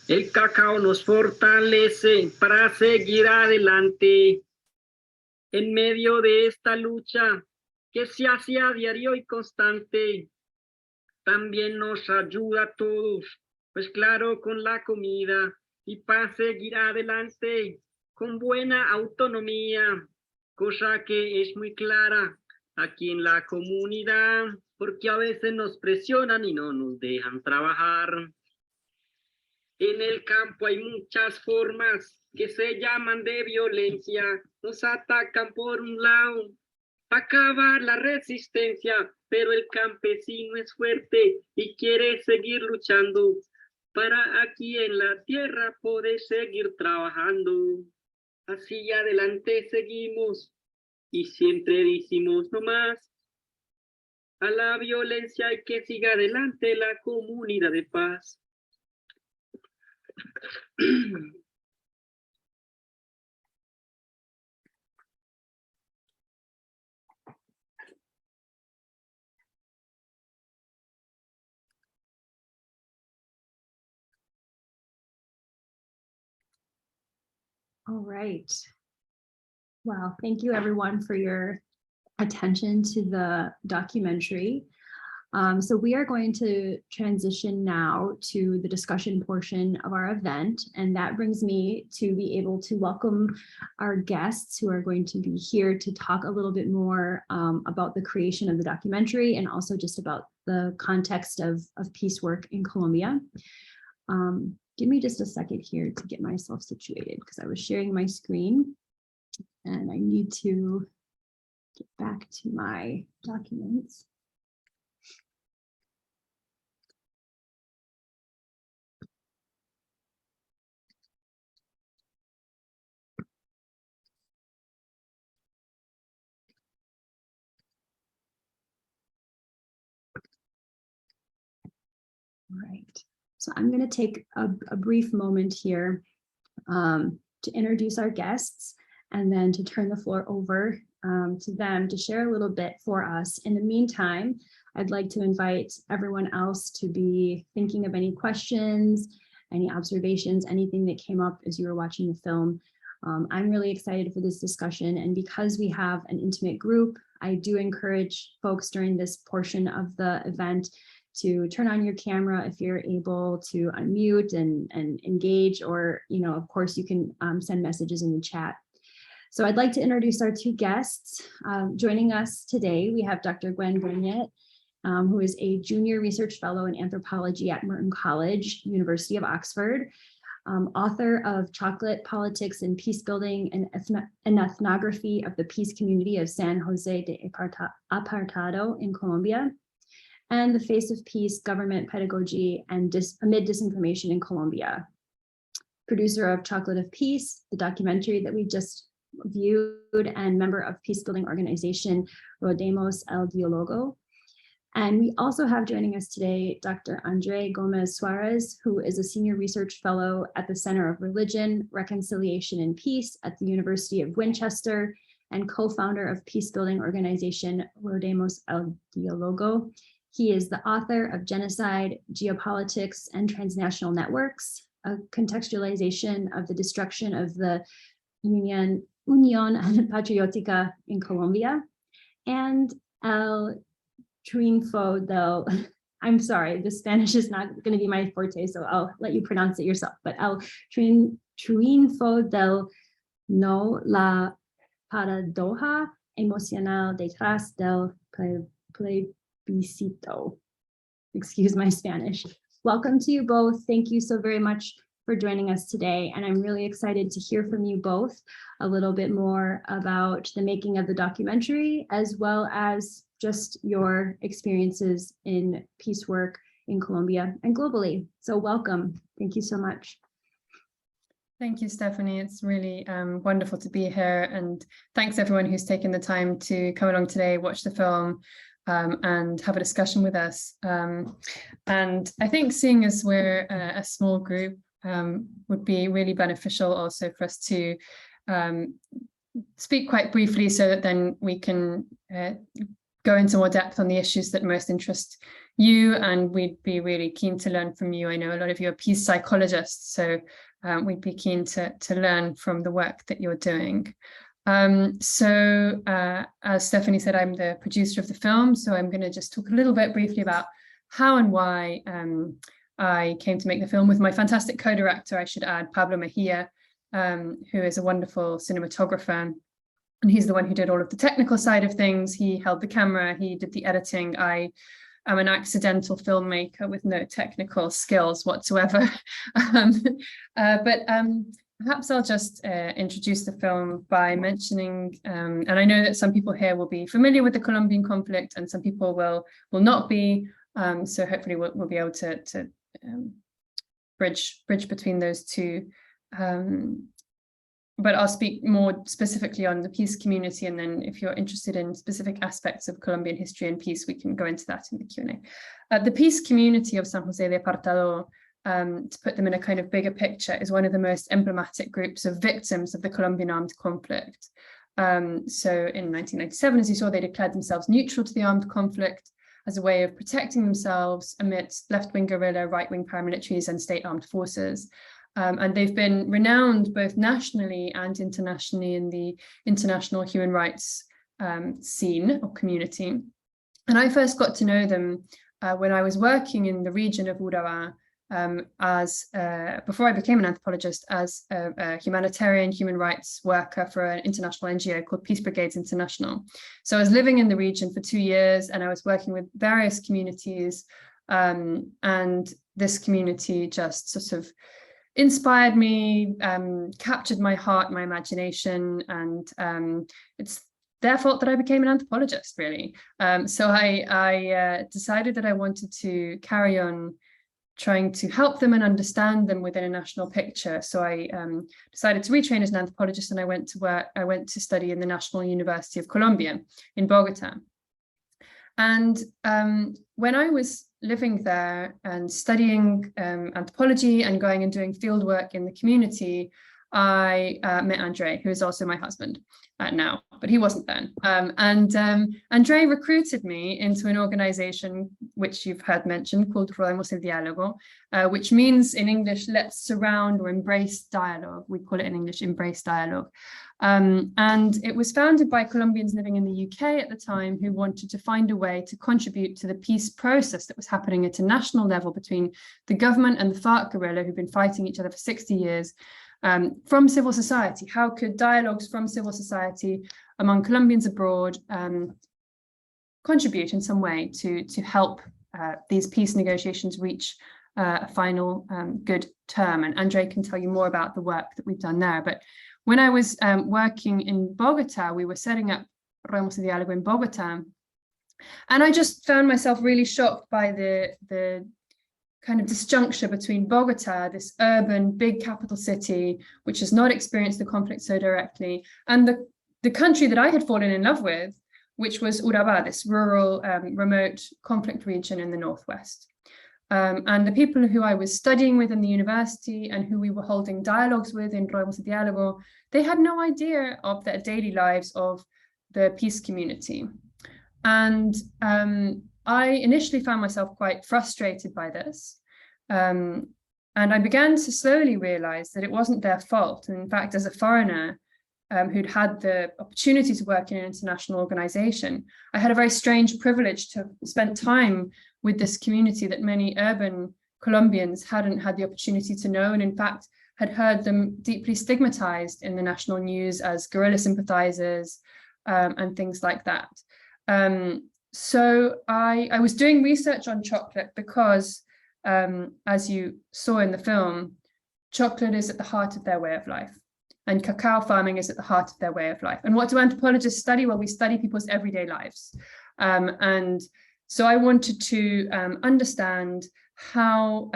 El cacao nos fortalece para seguir adelante en medio de esta lucha que se hace a diario y constante. También nos ayuda a todos, pues claro, con la comida y para seguir adelante con buena autonomía, cosa que es muy clara aquí en la comunidad, porque a veces nos presionan y no nos dejan trabajar. En el campo hay muchas formas que se llaman de violencia. Nos atacan por un lado para acabar la resistencia, pero el campesino es fuerte y quiere seguir luchando para aquí en la tierra poder seguir trabajando. Así adelante seguimos y siempre decimos no más. A la violencia hay que siga adelante la comunidad de paz.
All right. Well, thank you everyone for your attention to the documentary. So we are going to transition now to the discussion portion of our event, and that brings me to be able to welcome our guests who are going to be here to talk a little bit more about the creation of the documentary and also just about the context of peace work in Colombia. Give me just a second here to get myself situated because I was sharing my screen and I need to get back to my documents. All right, so I'm going to take a brief moment here to introduce our guests and then to turn the floor over to them to share a little bit for us. In the meantime, I'd like to invite everyone else to be thinking of any questions, any observations, anything that came up as you were watching the film. I'm really excited for this discussion, and because we have an intimate group, I do encourage folks during this portion of the event to turn on your camera if you're able, to unmute and engage, or, you know, of course, you can send messages in the chat. So I'd like to introduce our two guests. Joining us today, we have Dr. Gwen Burnyeat, who is a junior research fellow in anthropology at Merton College, University of Oxford, author of Chocolate, Politics, and Peace Building, and Ethnography of the Peace Community of San Jose de Apartadó in Colombia, and The Face of Peace, Government Pedagogy, and Amid Disinformation in Colombia. Producer of Chocolate of Peace, the documentary that we just viewed, and member of peace-building organization Rodemos el Diálogo. And we also have joining us today Dr. Andrei Gomez-Suarez, who is a senior research fellow at the Center of Religion, Reconciliation, and Peace at the University of Winchester, and co-founder of peace-building organization Rodemos el Diálogo. He is the author of Genocide, Geopolitics, and Transnational Networks, a contextualization of the destruction of the Unión Patriótica in Colombia, and El Triunfo del, I'm sorry, the Spanish is not going to be my forte, so I'll let you pronounce it yourself, but El Triunfo del No, la paradoja emocional detrás del plebiscito. Excuse my Spanish. Welcome to you both. Thank you so very much for joining us today. And I'm really excited to hear from you both a little bit more about the making of the documentary, as well as just your experiences in peace work in Colombia and globally. So welcome. Thank you so much.
Thank you, Stephanie. It's really wonderful to be here. And thanks everyone who's taken the time to come along today, watch the film, and have a discussion with us. And I think seeing as we're a small group would be really beneficial also for us to speak quite briefly so that then we can go into more depth on the issues that most interest you, and we'd be really keen to learn from you. I know a lot of you are peace psychologists, so we'd be keen to learn from the work that you're doing. So as Stephanie said, I'm the producer of the film, so I'm going to just talk a little bit briefly about how and why I came to make the film with my fantastic co-director, I should add, Pablo Mejía, who is a wonderful cinematographer. And he's the one who did all of the technical side of things. He held the camera, he did the editing. I am an accidental filmmaker with no technical skills whatsoever. Perhaps I'll just introduce the film by mentioning, and I know that some people here will be familiar with the Colombian conflict and some people will not be, so hopefully we'll be able to bridge between those two. But I'll speak more specifically on the peace community, and then if you're interested in specific aspects of Colombian history and peace, we can go into that in the Q&A. The peace community of San Jose de Apartadó, to put them in a kind of bigger picture, is one of the most emblematic groups of victims of the Colombian armed conflict. So in 1997, as you saw, they declared themselves neutral to the armed conflict as a way of protecting themselves amidst left-wing guerrilla, right-wing paramilitaries, and state armed forces. And they've been renowned both nationally and internationally in the international human rights scene or community. And I first got to know them when I was working in the region of Urabá, before I became an anthropologist, as a humanitarian human rights worker for an international NGO called Peace Brigades International. So I was living in the region for 2 years, and I was working with various communities, and this community just sort of inspired me, captured my heart, my imagination, and it's their fault that I became an anthropologist, really. So I decided that I wanted to carry on trying to help them and understand them within a national picture. So I decided to retrain as an anthropologist, and I went to study in the National University of Colombia in Bogota. And when I was living there and studying anthropology and going and doing field work in the community, I met Andrei, who is also my husband now, but he wasn't then. Andrei recruited me into an organization which you've heard mentioned called Rodemos el Diálogo, which means in English, let's surround or embrace dialogue. We call it in English, embrace dialogue. And it was founded by Colombians living in the UK at the time who wanted to find a way to contribute to the peace process that was happening at a national level between the government and the FARC guerrilla, who've been fighting each other for 60 years, from civil society. How could dialogues from civil society among Colombians abroad contribute in some way to help these peace negotiations reach a final good term? And Andrei can tell you more about the work that we've done there. But when I was working in Bogota, we were setting up Rodemos el Diálogo in Bogota, and I just found myself really shocked by the kind of disjuncture between Bogota, this urban big capital city, which has not experienced the conflict so directly, and the country that I had fallen in love with, which was Urabá, this rural, remote conflict region in the northwest. And the people who I was studying with in the university and who we were holding dialogues with in Rodemos el Diálogo, they had no idea of the daily lives of the peace community. And I initially found myself quite frustrated by this. And I began to slowly realize that it wasn't their fault. And in fact, as a foreigner who'd had the opportunity to work in an international organization, I had a very strange privilege to spend time with this community that many urban Colombians hadn't had the opportunity to know, and in fact had heard them deeply stigmatized in the national news as guerrilla sympathizers and things like that. So I was doing research on chocolate because, as you saw in the film, chocolate is at the heart of their way of life, and cacao farming is at the heart of their way of life. And what do anthropologists study? Well, we study people's everyday lives. And so I wanted to understand how,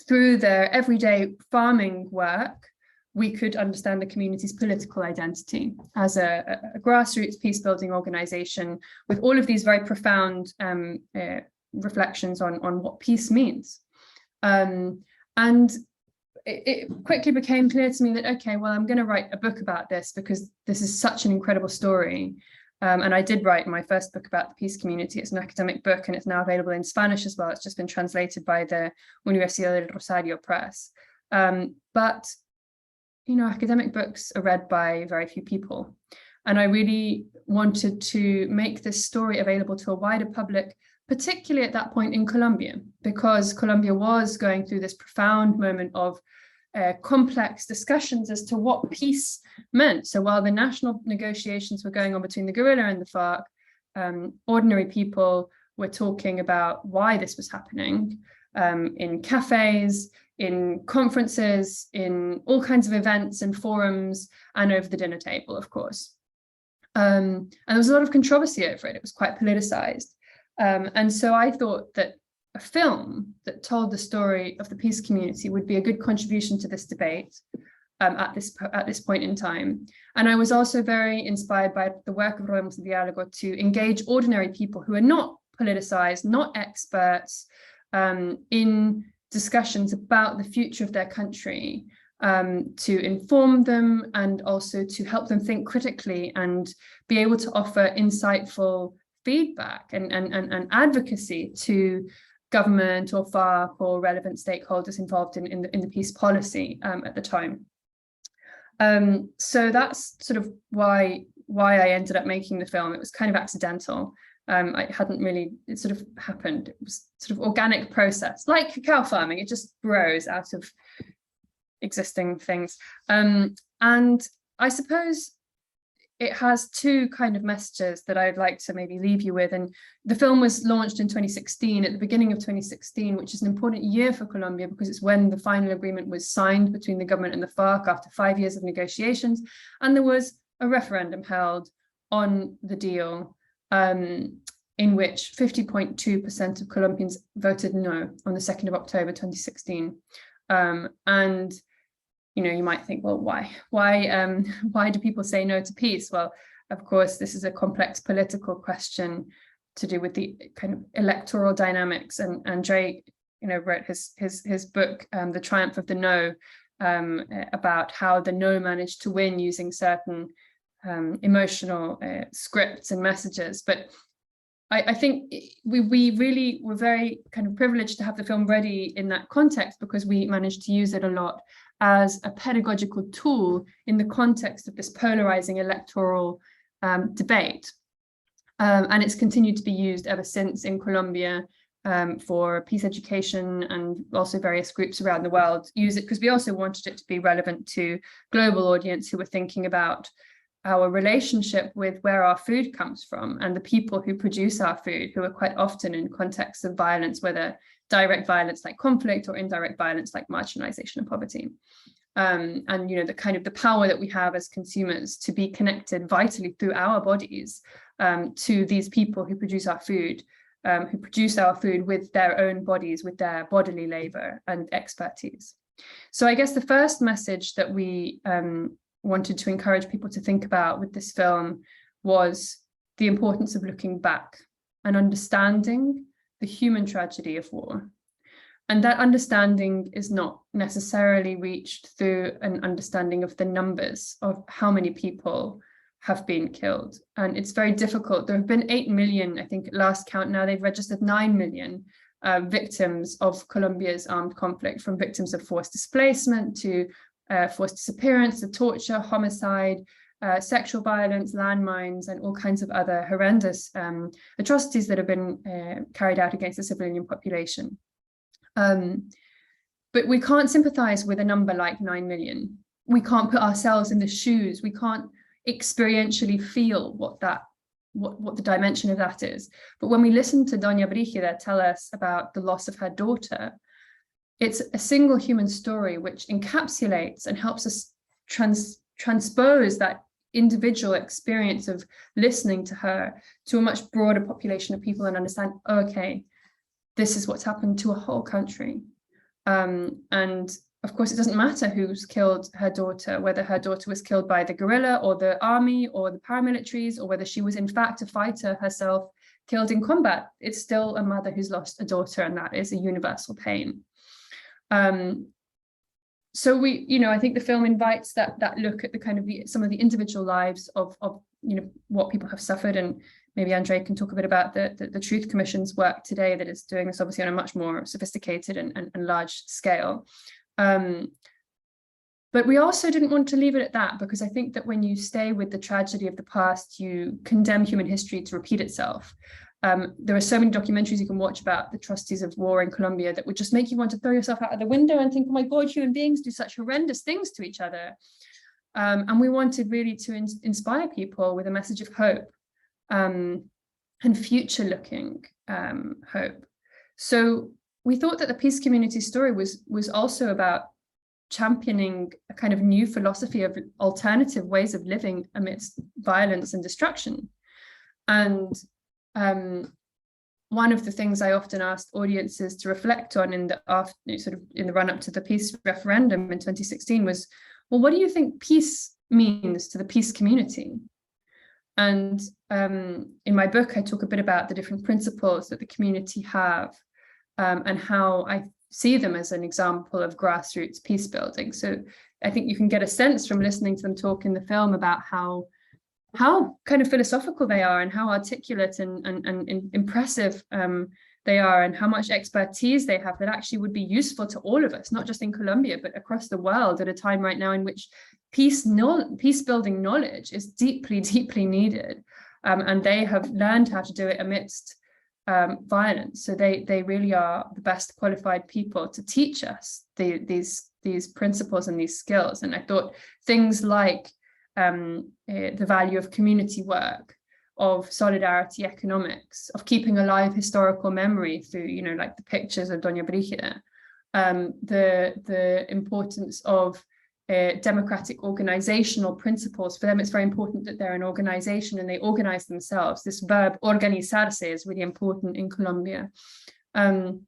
through their everyday farming work, we could understand the community's political identity as a grassroots peace-building organization with all of these very profound reflections on what peace means. And it quickly became clear to me that, okay, well, I'm going to write a book about this because this is such an incredible story. And I did write my first book about the peace community. It's an academic book, and it's now available in Spanish as well. It's just been translated by the Universidad del Rosario Press. But, you know, academic books are read by very few people. And I really wanted to make this story available to a wider public, particularly at that point in Colombia, because Colombia was going through this profound moment of complex discussions as to what peace meant. So while the national negotiations were going on between the guerrilla and the FARC, ordinary people were talking about why this was happening in cafes, in conferences, in all kinds of events and forums, and over the dinner table, of course. And there was a lot of controversy over it. It was quite politicized. And so I thought that a film that told the story of the peace community would be a good contribution to this debate at this point in time. And I was also very inspired by the work of Rodemos el Diálogo to engage ordinary people who are not politicized, not experts, in discussions about the future of their country, to inform them and also to help them think critically and be able to offer insightful feedback and advocacy to government or FARC or relevant stakeholders involved in the peace policy at the time. So that's sort of why I ended up making the film. It was kind of accidental. It hadn't really, it sort of happened. It was sort of organic process, like cacao farming. It just grows out of existing things. And I suppose it has two kind of messages that I'd like to maybe leave you with. And the film was launched in 2016, at the beginning of 2016, which is an important year for Colombia because it's when the final agreement was signed between the government and the FARC after 5 years of negotiations. And there was a referendum held on the deal in which 50.2% of Colombians voted no on the 2nd of October 2016. And you know, you might think, well, why do people say no to peace? Well, of course, this is a complex political question to do with the kind of electoral dynamics. And Andrei, you know, wrote his book, The Triumph of the No, about how the no managed to win using certain emotional scripts and messages. But I think we really were very kind of privileged to have the film ready in that context because we managed to use it a lot as a pedagogical tool in the context of this polarizing electoral debate. And it's continued to be used ever since in Colombia for peace education, and also various groups around the world use it because we also wanted it to be relevant to global audience who were thinking about our relationship with where our food comes from and the people who produce our food, who are quite often in contexts of violence, whether direct violence like conflict or indirect violence like marginalization and poverty. And you know, the kind of the power that we have as consumers to be connected vitally through our bodies to these people who produce our food with their own bodies, with their bodily labor and expertise. So I guess the first message that we wanted to encourage people to think about with this film was the importance of looking back and understanding the human tragedy of war. And that understanding is not necessarily reached through an understanding of the numbers of how many people have been killed. And it's very difficult. There have been 8 million, I think at last count now, they've registered 9 million victims of Colombia's armed conflict, from victims of forced displacement to forced disappearance, to torture, homicide, sexual violence, landmines, and all kinds of other horrendous atrocities that have been carried out against the civilian population. But we can't sympathize with a number like 9 million. We can't put ourselves in the shoes. We can't experientially feel what the dimension of that is. But when we listen to Doña Brígida tell us about the loss of her daughter, it's a single human story which encapsulates and helps us transpose that individual experience of listening to her to a much broader population of people and understand, okay, this is what's happened to a whole country. And of course, it doesn't matter who's killed her daughter, whether her daughter was killed by the guerrilla or the army or the paramilitaries, or whether she was in fact a fighter herself killed in combat. It's still a mother who's lost a daughter, and that is a universal pain. So I think the film invites that look at the kind of some of the individual lives of what people have suffered, and maybe Andrei can talk a bit about the Truth Commission's work today that is doing this obviously on a much more sophisticated and large scale. But we also didn't want to leave it at that, because I think that when you stay with the tragedy of the past, you condemn human history to repeat itself. There are so many documentaries you can watch about the atrocities of war in Colombia that would just make you want to throw yourself out of the window and think, oh my God, human beings do such horrendous things to each other. And we wanted really to inspire people with a message of hope and future-looking hope. So we thought that the peace community story was also about championing a kind of new philosophy of alternative ways of living amidst violence and destruction. And one of the things I often asked audiences to reflect on in the run-up to the peace referendum in 2016 was, well, what do you think peace means to the peace community? And in my book, I talk a bit about the different principles that the community have and how I see them as an example of grassroots peace building. So I think you can get a sense from listening to them talk in the film about how kind of philosophical they are and how articulate and impressive they are, and how much expertise they have that actually would be useful to all of us, not just in Colombia, but across the world at a time right now in which peace building knowledge is deeply, deeply needed. and they have learned how to do it amidst violence. So they really are the best qualified people to teach us these principles and these skills. And I thought things like the value of community work, of solidarity economics, of keeping alive historical memory through, like the pictures of Doña Brígida, the importance of democratic organizational principles. For them, it's very important that they're an organization and they organize themselves. This verb organizarse is really important in Colombia. And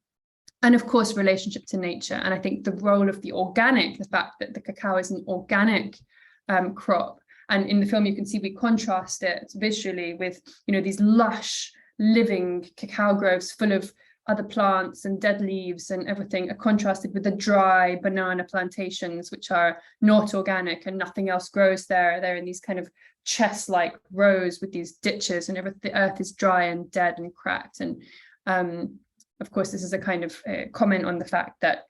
of course, relationship to nature. And I think the role of the organic, the fact that the cacao is an organic crop. And in the film, you can see we contrast it visually with, these lush, living cacao groves full of other plants and dead leaves and everything, are contrasted with the dry banana plantations, which are not organic and nothing else grows there. They're in these kind of chest-like rows with these ditches, and the earth is dry and dead and cracked. And of course, this is a kind of comment on the fact that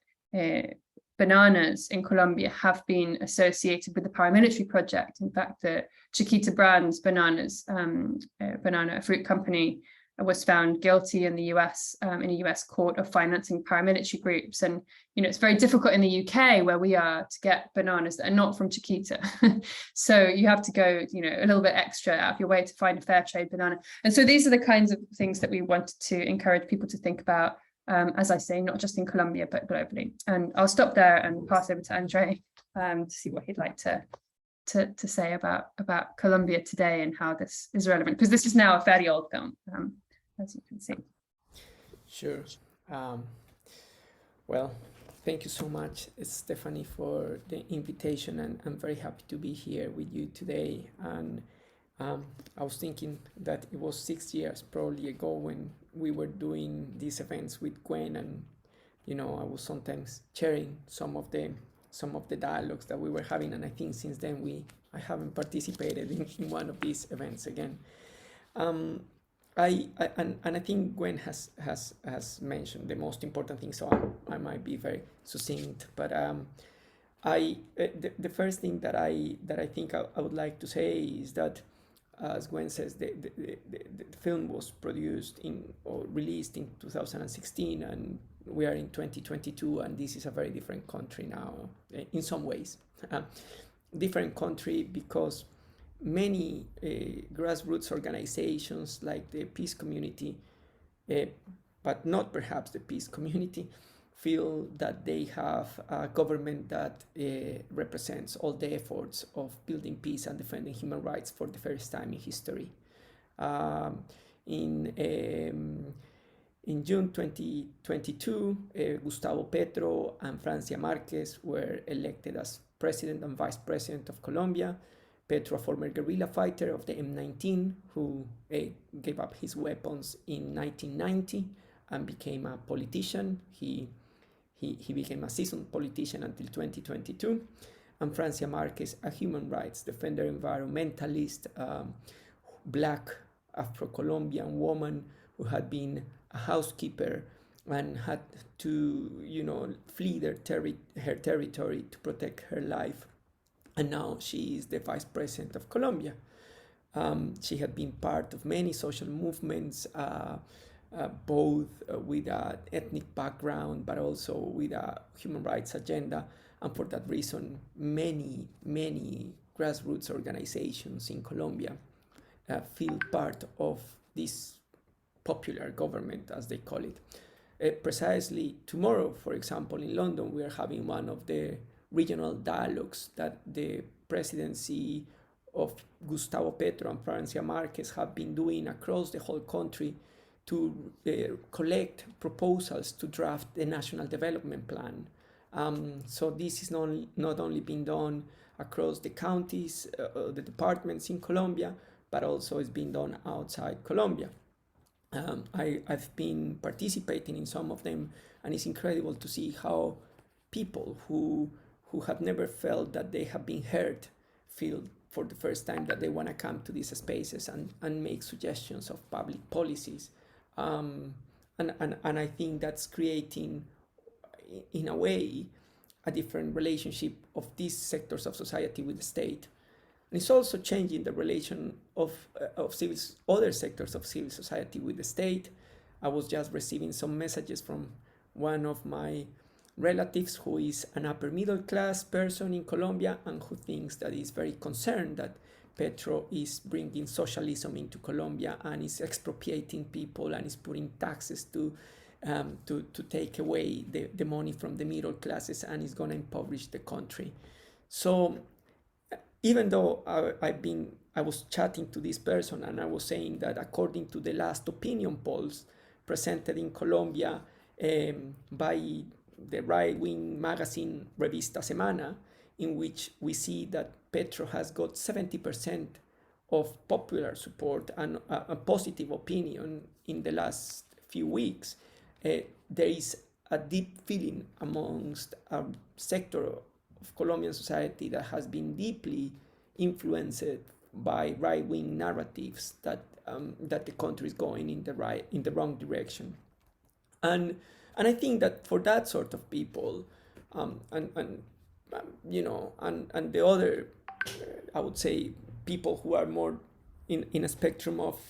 bananas in Colombia have been associated with the paramilitary project. In fact, the Chiquita Brands bananas, banana fruit company, was found guilty in the US, in a US court, of financing paramilitary groups. And, it's very difficult in the UK where we are to get bananas that are not from Chiquita. So you have to go, a little bit extra out of your way to find a fair trade banana. And so these are the kinds of things that we wanted to encourage people to think about, as I say, not just in Colombia, but globally. And I'll stop there and pass over to Andrei to see what he'd like to say about Colombia today and how this is relevant, because this is now a very old film, as you can see.
Sure. Well, thank you so much, Stephanie, for the invitation, and I'm very happy to be here with you today. And I was thinking that it was 6 years probably ago when we were doing these events with Gwen, and I was sometimes sharing some of the dialogues that we were having, and I think since then I haven't participated in one of these events again. I think Gwen has mentioned the most important thing, so I might be very succinct. But the first thing that I think I would like to say is that, as Gwen says, the film was produced or released in 2016, and we are in 2022, and this is a very different country now in some ways. Different country because many grassroots organizations like the peace community, but not perhaps the peace community, feel that they have a government that represents all the efforts of building peace and defending human rights for the first time in history. In June 2022, Gustavo Petro and Francia Márquez were elected as president and vice president of Colombia. Petro, a former guerrilla fighter of the M19, who gave up his weapons in 1990 and became a politician. He became a seasoned politician until 2022. And Francia Márquez, a human rights defender, environmentalist, Black Afro-Colombian woman who had been a housekeeper and had to, flee her territory to protect her life. And now she is the vice president of Colombia. She had been part of many social movements, both with an ethnic background, but also with a human rights agenda. And for that reason, many grassroots organizations in Colombia feel part of this popular government, as they call it. Precisely tomorrow, for example, in London, we are having one of the regional dialogues that the presidency of Gustavo Petro and Francia Márquez have been doing across the whole country to collect proposals to draft the National Development Plan. So this is not only being done across the counties, the departments in Colombia, but also it's being done outside Colombia. I've been participating in some of them, and it's incredible to see how people who have never felt that they have been heard feel for the first time that they want to come to these spaces and make suggestions of public policies. And I think that's creating, in a way, a different relationship of these sectors of society with the state. And it's also changing the relation of other sectors of civil society with the state. I was just receiving some messages from one of my relatives who is an upper middle class person in Colombia and who thinks that is very concerned that Petro is bringing socialism into Colombia and is expropriating people and is putting taxes to take away the money from the middle classes and is going to impoverish the country. So even though I was chatting to this person and I was saying that according to the last opinion polls presented in Colombia by the right-wing magazine Revista Semana, in which we see that Petro has got 70% of popular support and a positive opinion in the last few weeks, there is a deep feeling amongst a sector of Colombian society that has been deeply influenced by right-wing narratives that the country is going in the wrong direction, and I think that for that sort of people, and the other, I would say, people who are more in a spectrum of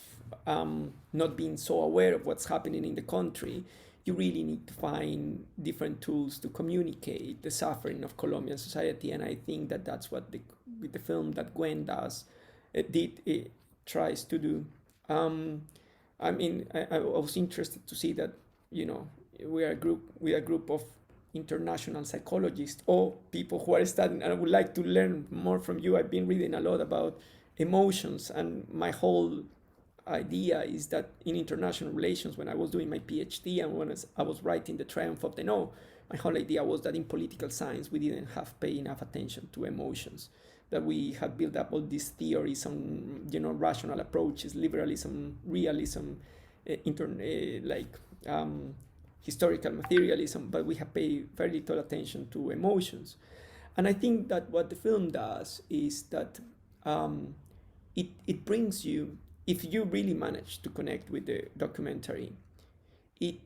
not being so aware of what's happening in the country, you really need to find different tools to communicate the suffering of Colombian society. And I think that that's what the film that Gwen does, it tries to do. I was interested to see that, we are a group of international psychologists or people who are studying, and I would like to learn more from you. I've been reading a lot about emotions, and my whole idea is that in international relations, when I was doing my PhD and when I was writing The Triumph of the No, my whole idea was that in political science we didn't have paid enough attention to emotions, that we had built up all these theories on rational approaches, liberalism, realism, historical materialism, but we have paid very little attention to emotions. And I think that what the film does is that it brings you, if you really manage to connect with the documentary, it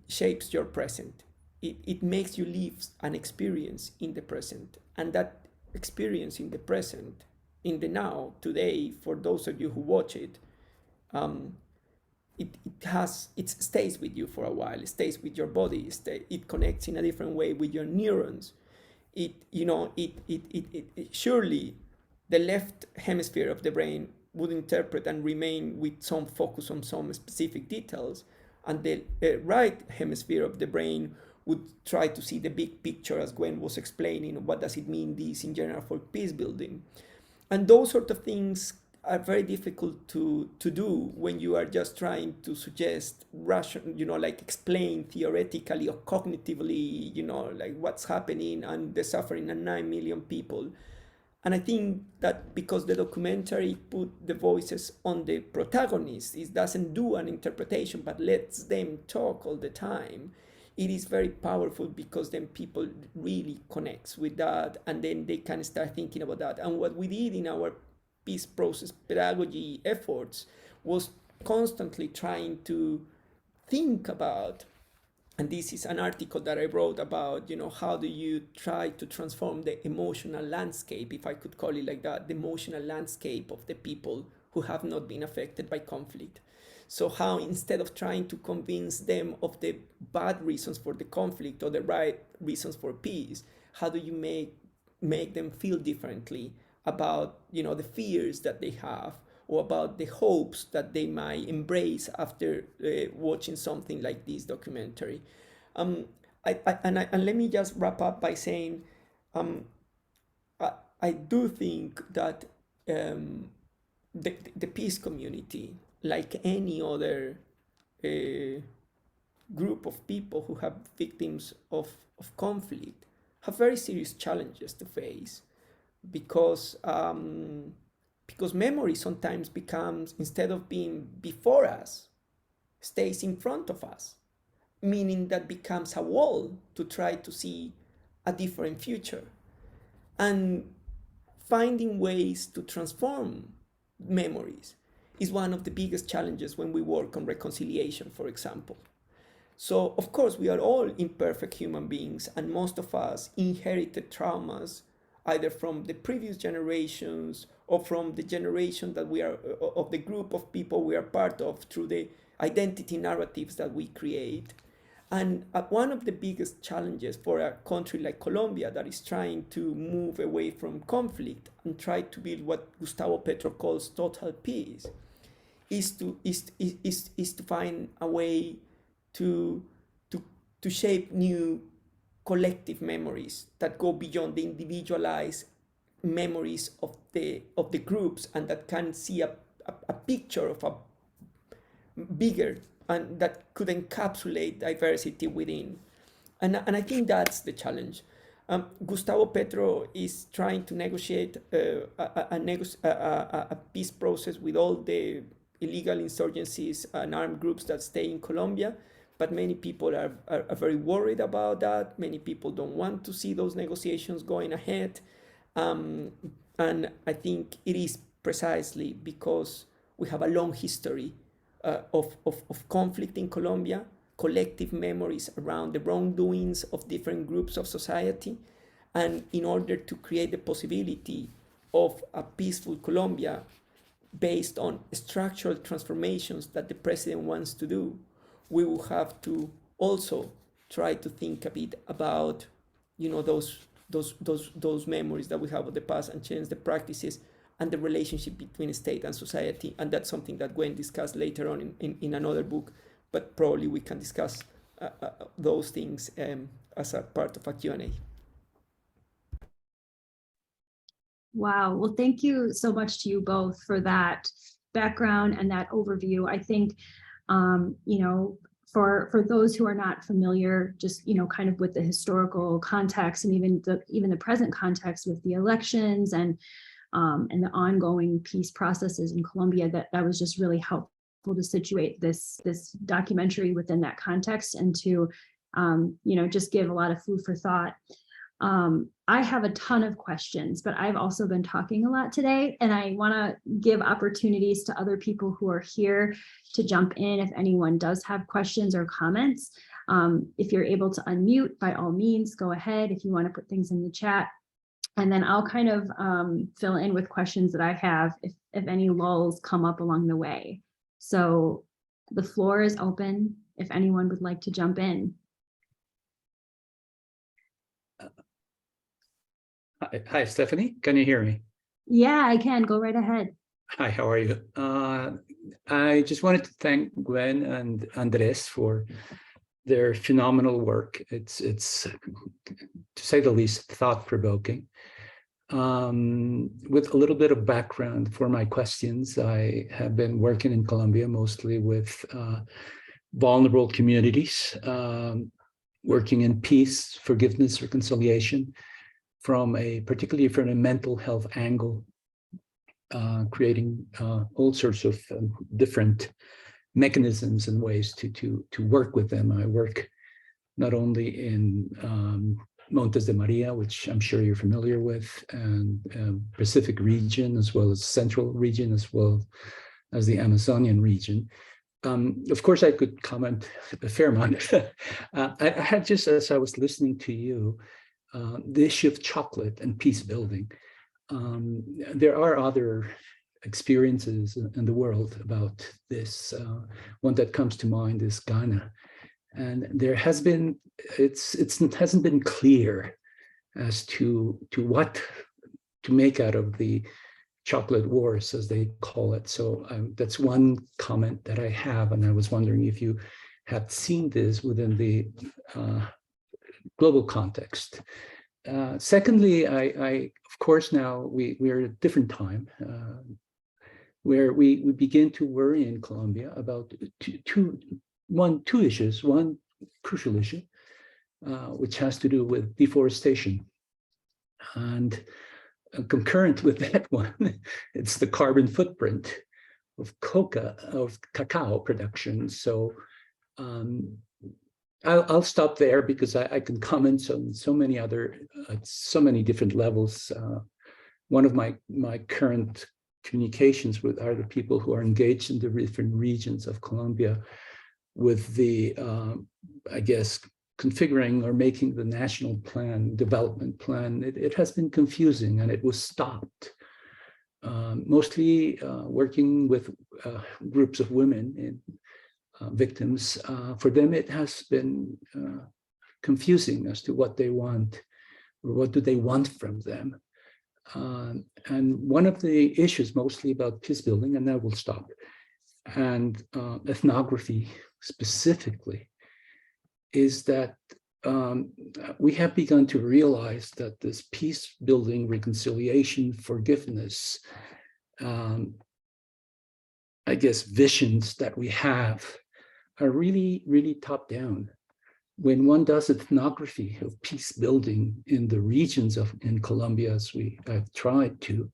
shapes your present. It makes you live an experience in the present. And that experience in the present, in the now, today, for those of you who watch it, it stays with you for a while. It stays with your body. It connects in a different way with your neurons. Surely the left hemisphere of the brain would interpret and remain with some focus on some specific details, and the right hemisphere of the brain would try to see the big picture, as Gwen was explaining. What does it mean, this in general, for peace building? And those sort of things are very difficult to do when you are just trying to suggest explain theoretically or cognitively, what's happening and the suffering of 9 million people. And I think that because the documentary put the voices on the protagonists, it doesn't do an interpretation, but lets them talk all the time. It is very powerful because then people really connect with that, and then they can start thinking about that. And what we did in our peace process pedagogy efforts was constantly trying to think about, and this is an article that I wrote about, how do you try to transform the emotional landscape, if I could call it like that, the emotional landscape of the people who have not been affected by conflict. So how, instead of trying to convince them of the bad reasons for the conflict or the right reasons for peace, how do you make them feel differently about, the fears that they have, or about the hopes that they might embrace after watching something like this documentary. And let me just wrap up by saying, I do think that the peace community, like any other group of people who have victims of conflict, have very serious challenges to face, because memory sometimes becomes, instead of being before us, stays in front of us, meaning that becomes a wall to try to see a different future. And finding ways to transform memories is one of the biggest challenges when we work on reconciliation, for example. So, of course, we are all imperfect human beings, and most of us inherited traumas either from the previous generations or from the generation that we are, of the group of people we are part of, through the identity narratives that we create. And one of the biggest challenges for a country like Colombia that is trying to move away from conflict and try to build what Gustavo Petro calls total peace is to find a way to shape new collective memories that go beyond the individualized memories of the groups, and that can see a picture of a bigger, and that could encapsulate diversity within. And I think that's the challenge. Gustavo Petro is trying to negotiate a peace process with all the illegal insurgencies and armed groups that stay in Colombia, but many people are very worried about that. Many people don't want to see those negotiations going ahead. And I think it is precisely because we have a long history of conflict in Colombia, collective memories around the wrongdoings of different groups of society. And in order to create the possibility of a peaceful Colombia based on structural transformations that the president wants to do, we will have to also try to think a bit about, those memories that we have of the past and change the practices and the relationship between state and society. And that's something that Gwen discussed later on in another book, but probably we can discuss those things as a part of a Q&A.
Wow. Well, thank you so much to you both for that background and that overview. I think, for those who are not familiar, just, kind of with the historical context and even the present context with the elections and the ongoing peace processes in Colombia, that was just really helpful to situate this documentary within that context and to, just give a lot of food for thought. I have a ton of questions, but I've also been talking a lot today, and I want to give opportunities to other people who are here to jump in if anyone does have questions or comments. If you're able to unmute, by all means, go ahead if you want to put things in the chat. And then I'll kind of fill in with questions that I have if any lulls come up along the way. So the floor is open if anyone would like to jump in.
Hi, Stephanie. Can you hear me?
Yeah, I can. Go right ahead.
Hi, how are you? I just wanted to thank Gwen and Andres for their phenomenal work. It's to say the least, thought-provoking. With a little bit of background for my questions, I have been working in Colombia mostly with vulnerable communities, working in peace, forgiveness, reconciliation, particularly from a mental health angle, creating all sorts of different mechanisms and ways to work with them. I work not only in Montes de Maria, which I'm sure you're familiar with, and Pacific region, as well as Central region, as well as the Amazonian region. Of course, I could comment a fair amount. I had just, as I was listening to you, the issue of chocolate and peace building. There are other experiences in the world about this. One that comes to mind is Ghana. And there has been, it hasn't been clear as to what to make out of the chocolate wars, as they call it. So that's one comment that I have. And I was wondering if you had seen this within the global context. Secondly, I of course, now we're at a different time where we begin to worry in Colombia about two issues. One crucial issue, which has to do with deforestation. And concurrent with that one, it's the carbon footprint of cacao production. So I'll stop there because I can comment on so many other, so many different levels. One of my current communications with are the people who are engaged in the different regions of Colombia with the, I guess, configuring or making the national plan, development plan, it has been confusing, and it was stopped. Mostly working with groups of women and victims. For them, it has been confusing as to what they want, or what do they want from them. And one of the issues mostly about peace building, and that will stop, and ethnography specifically, is that we have begun to realize that this peace building, reconciliation, forgiveness, I guess, visions that we have are really, really top down. When one does ethnography of peace building in the regions in Colombia, as I've tried to,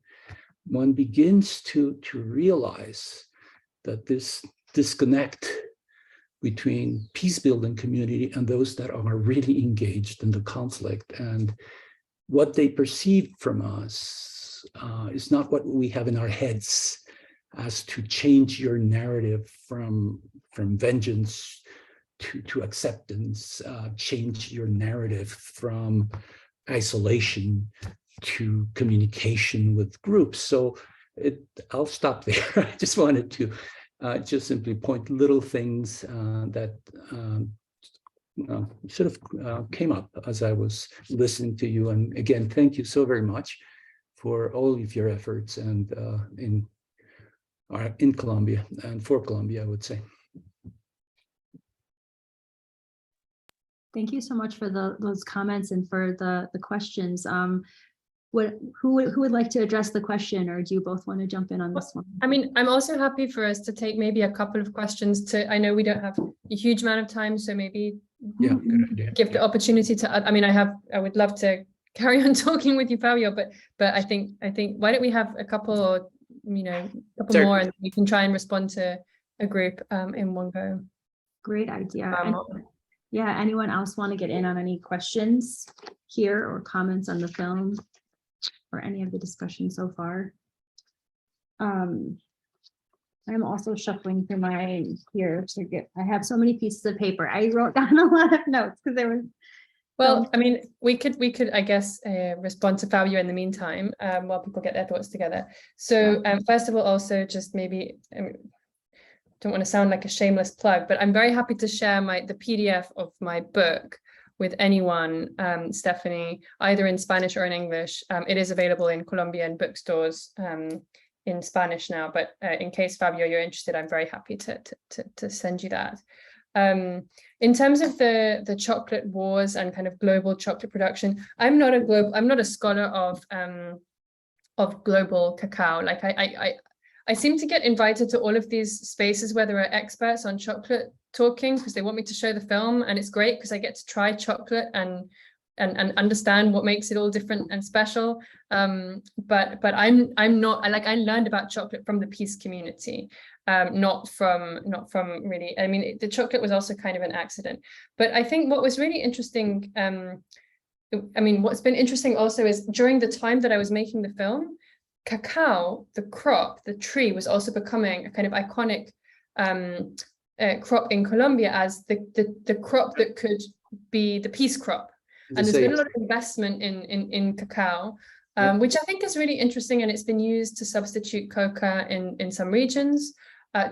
one begins to realize that this disconnect between peace building community and those that are really engaged in the conflict, and what they perceive from us is not what we have in our heads as to change your narrative from vengeance to acceptance, change your narrative from isolation to communication with groups. So I'll stop there. I just wanted to just simply point little things that sort of came up as I was listening to you. And again, thank you so very much for all of your efforts and in Colombia and for Colombia, I would say.
Thank you so much for those comments and for the questions. Who would like to address the question, or do you both want to jump in on this one?
I mean, I'm also happy for us to take maybe a couple of questions I know we don't have a huge amount of time, so maybe
good idea.
Give the opportunity to, I mean, I would love to carry on talking with you, Pablo, but I think why don't we have a couple, or couple
Certainly.
more, and we can try and respond to a group in one go.
Great idea. Yeah, anyone else want to get in on any questions here or comments on the film or any of the discussion so far? I'm also shuffling through my here to get, I have so many pieces of paper. I wrote down a lot of notes because there was.
Well, I mean, we could, I guess, respond to Fabio in the meantime, while people get their thoughts together. So first of all, also just maybe, don't want to sound like a shameless plug, but I'm very happy to share the PDF of my book with anyone, Stephanie, either in Spanish or in English. It is available in Colombian bookstores in Spanish now, but in case, Fabio, you're interested, I'm very happy to send you that. In terms of the chocolate wars and kind of global chocolate production, I'm not a scholar of global cacao. Like I seem to get invited to all of these spaces where there are experts on chocolate talking because they want me to show the film, and it's great because I get to try chocolate and understand what makes it all different and special. But I'm not, I learned about chocolate from the peace community, not from really, I mean, the chocolate was also kind of an accident. But I think what was really interesting, I mean, what's been interesting also is during the time that I was making the film, cacao, the crop, the tree, was also becoming a kind of iconic crop in Colombia as the crop that could be the peace crop. And there's been a lot of investment in cacao, which I think is really interesting, and it's been used to substitute coca in some regions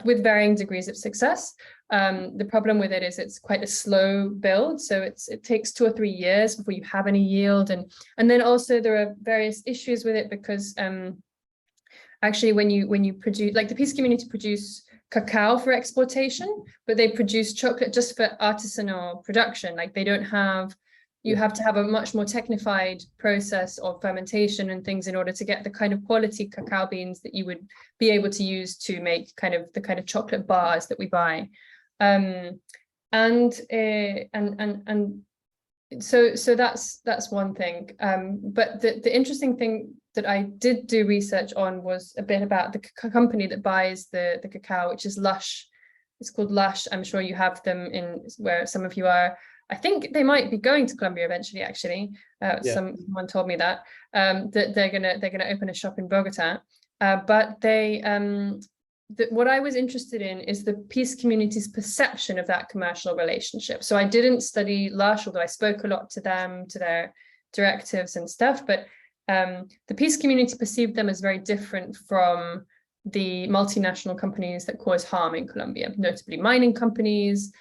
with varying degrees of success. The problem with it is it's quite a slow build, so it takes 2 or 3 years before you have any yield, and then also there are various issues with it because actually when you produce, like the peace community produce cacao for exportation, but they produce chocolate just for artisanal production. Like they don't have, you have to have a much more technified process of fermentation and things in order to get the kind of quality cacao beans that you would be able to use to make the kind of chocolate bars that we buy. So that's one thing. But the interesting thing that I did do research on was a bit about the company that buys the cacao, which is Lush. It's called Lush. I'm sure you have them in where some of you are. I think they might be going to Colombia eventually, actually. Someone told me that they're gonna open a shop in Bogota. But they what I was interested in is the peace community's perception of that commercial relationship. So I didn't study Lush, although I spoke a lot to them, to their directives and stuff, but the peace community perceived them as very different from the multinational companies that cause harm in Colombia, notably mining companies,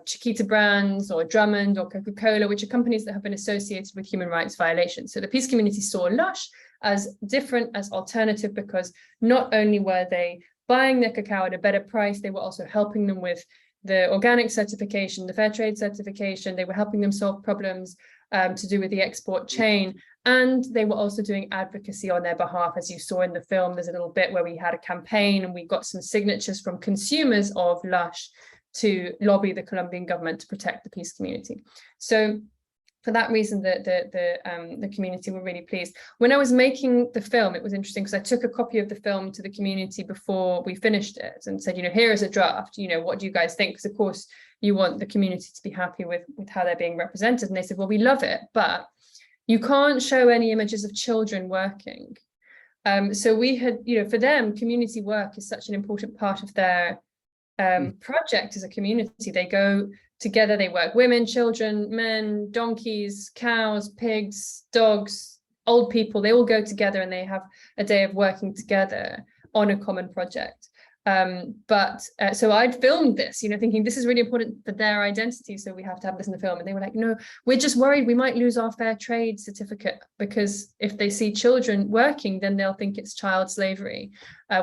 Chiquita Brands or Drummond or Coca-Cola, which are companies that have been associated with human rights violations. So the peace community saw Lush as different, as alternative, because not only were they buying their cacao at a better price, they were also helping them with the organic certification, the fair trade certification. They were helping them solve problems to do with the export chain. And they were also doing advocacy on their behalf. As you saw in the film, there's a little bit where we had a campaign and we got some signatures from consumers of Lush to lobby the Colombian government to protect the peace community. So for that reason, the community were really pleased. When I was making the film, it was interesting because I took a copy of the film to the community before we finished it and said, here is a draft, what do you guys think? Because of course you want the community to be happy with how they're being represented. And they said, well, we love it, but you can't show any images of children working. So we had, for them, community work is such an important part of their project as a community. They go together, they work, women, children, men, donkeys, cows, pigs, dogs, old people, they all go together and they have a day of working together on a common project. So I'd filmed this, thinking this is really important for their identity, so we have to have this in the film. And they were like, no, we're just worried we might lose our fair trade certificate, because if they see children working, then they'll think it's child slavery,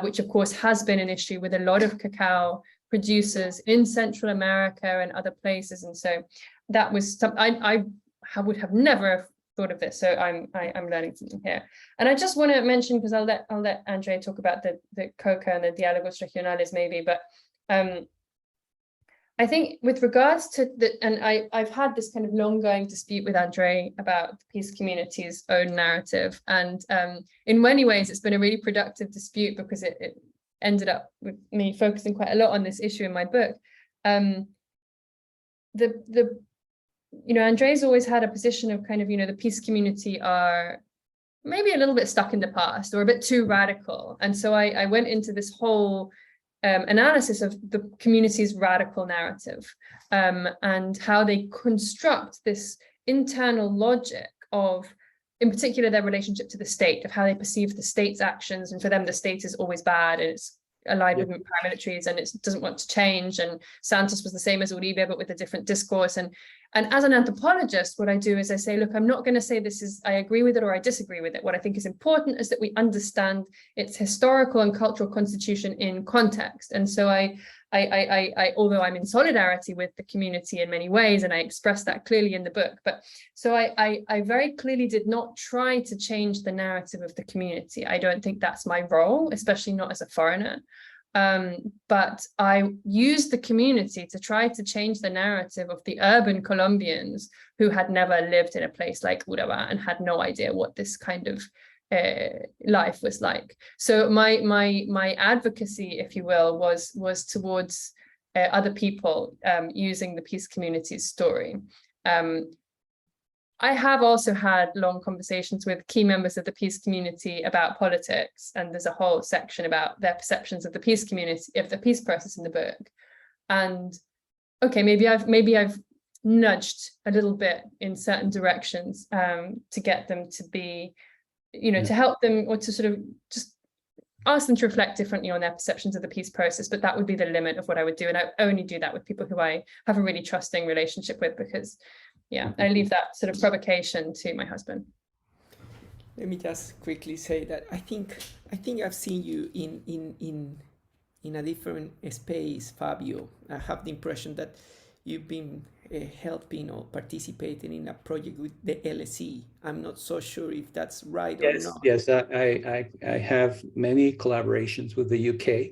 which of course has been an issue with a lot of cacao producers in Central America and other places. And so that was something I would have never thought of this. So I'm learning something here. And I just want to mention, because I'll let Andrei talk about the COCA and the diálogos regionales maybe, but I think with regards to I've had this kind of long going dispute with Andrei about the peace community's own narrative. And in many ways, it's been a really productive dispute, because it ended up with me focusing quite a lot on this issue in my book. Andrei's always had a position of kind of, the peace community are maybe a little bit stuck in the past or a bit too radical. And so I went into this whole analysis of the community's radical narrative and how they construct this internal logic of, in particular, their relationship to the state, of how they perceive the state's actions. And for them, the state is always bad and it's allied with paramilitaries and it doesn't want to change. And Santos was the same as Uribe, but with a different discourse. And as an anthropologist, what I do is I say, look, I'm not going to say I agree with it or I disagree with it. What I think is important is that we understand its historical and cultural constitution in context. And so I although I'm in solidarity with the community in many ways, and I express that clearly in the book, but so I very clearly did not try to change the narrative of the community. I don't think that's my role, especially not as a foreigner. But I used the community to try to change the narrative of the urban Colombians who had never lived in a place like Urabá and had no idea what this kind of life was like. So my advocacy, if you will, was towards other people using the peace community's story. I have also had long conversations with key members of the peace community about politics, and there's a whole section about their perceptions of the peace community, of the peace process in the book. And okay, maybe I've nudged a little bit in certain directions to get them to be, to help them, or to sort of just ask them to reflect differently on their perceptions of the peace process. But that would be the limit of what I would do. And I only do that with people who I have a really trusting relationship with, because I leave that sort of provocation to my husband.
Let me just quickly say that I think I've seen you in a different space, Fabio. I have the impression that you've been helping or participating in a project with the LSE. I'm not so sure if that's right or not.
Yes, I have many collaborations with the UK.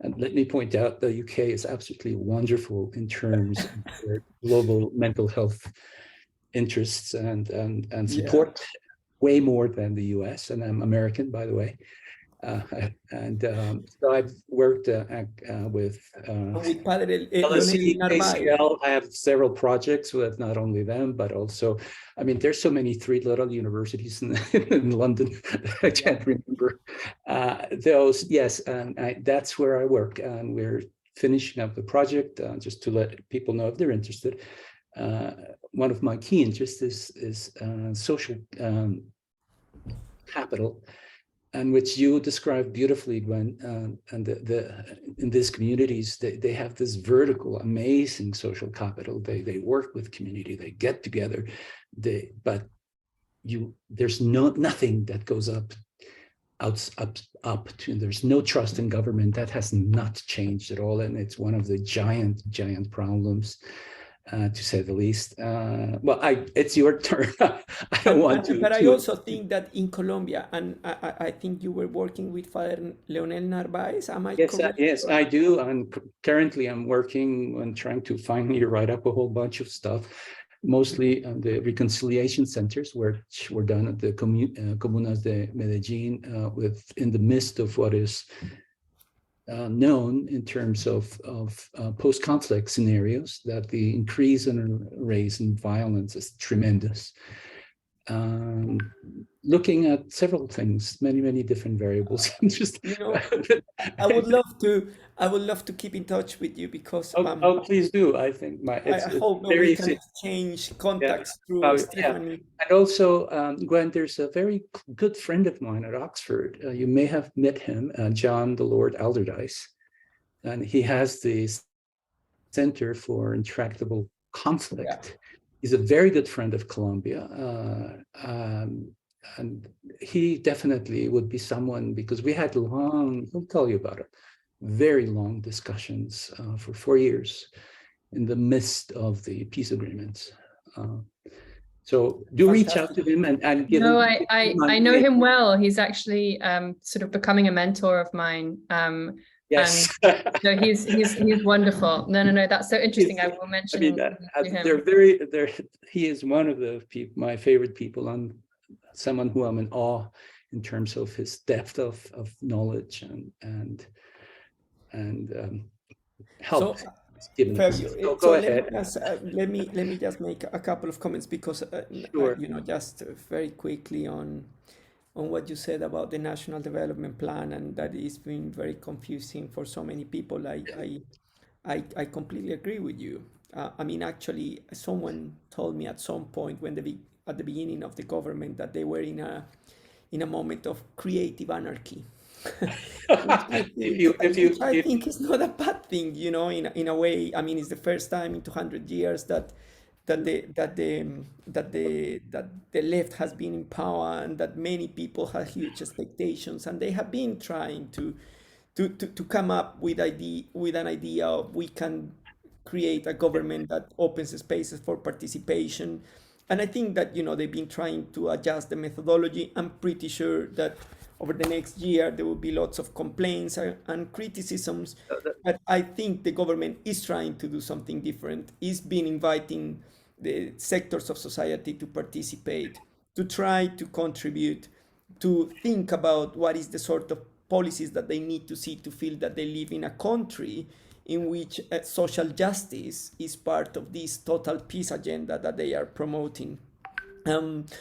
And let me point out the UK is absolutely wonderful in terms of their global mental health interests and support, way more than the US. And I'm American, by the way. So I've worked with
With Padre
LSE,
Leonel Narváez.
ACL. I have several projects with not only them, but also, I mean, there's so many three little universities in London that I can't remember. Those, yes, and that's where I work. And we're finishing up the project, just to let people know if they're interested. One of my key interests is social capital, and which you described beautifully, Gwen. And in these communities, they have this vertical, amazing social capital. They work with community, they get together, but there's nothing that goes up to, there's no trust in government. That has not changed at all, and it's one of the giant problems, to say the least. Well, it's your turn. I don't want to.
But I also think that in Colombia, and I think you were working with Father Leonel Narváez. Am I correct?
Yes, I do. And currently I'm working on trying to finally write up a whole bunch of stuff, mostly on the reconciliation centers, which were done at the comunas de Medellin, in the midst of what is known in terms of post-conflict scenarios, that the increase in race and violence is tremendous. Looking at several things, many different variables. Just,
I would love to keep in touch with you, because
please do. I think
I hope that we can exchange contacts through Stephanie.
And also, Gwen, there's a very good friend of mine at Oxford. You may have met him, John the Lord Alderdice, and he has the Center for Intractable Conflict. Yeah. He's a very good friend of Colombia, and he definitely would be someone, because we had he'll tell you about it, very long discussions for 4 years in the midst of the peace agreements. So do reach out to him and give him.
I know him well. He's actually sort of becoming a mentor of mine.
Yes.
So he's wonderful. No, that's so interesting. I will mention.
I mean, he is one of the my favorite people, and someone who I'm in awe in terms of his depth of knowledge and help.
So
go ahead.
Let me just make a couple of comments, because
sure.
Just very quickly on what you said about the National Development Plan, and that it's been very confusing for so many people. I completely agree with you. I mean, actually, someone told me at some point at the beginning of the government that they were in a moment of creative anarchy. I think it's not a bad thing, in a way. I mean, it's the first time in 200 years that the left has been in power, and that many people have huge expectations, and they have been trying to come up with an idea of, we can create a government that opens spaces for participation. And I think that they've been trying to adjust the methodology. I'm pretty sure that over the next year there will be lots of complaints and criticisms, but I think the government is trying to do something different. It's been inviting the sectors of society to participate, to try to contribute, to think about what is the sort of policies that they need to see to feel that they live in a country in which social justice is part of this total peace agenda that they are promoting. And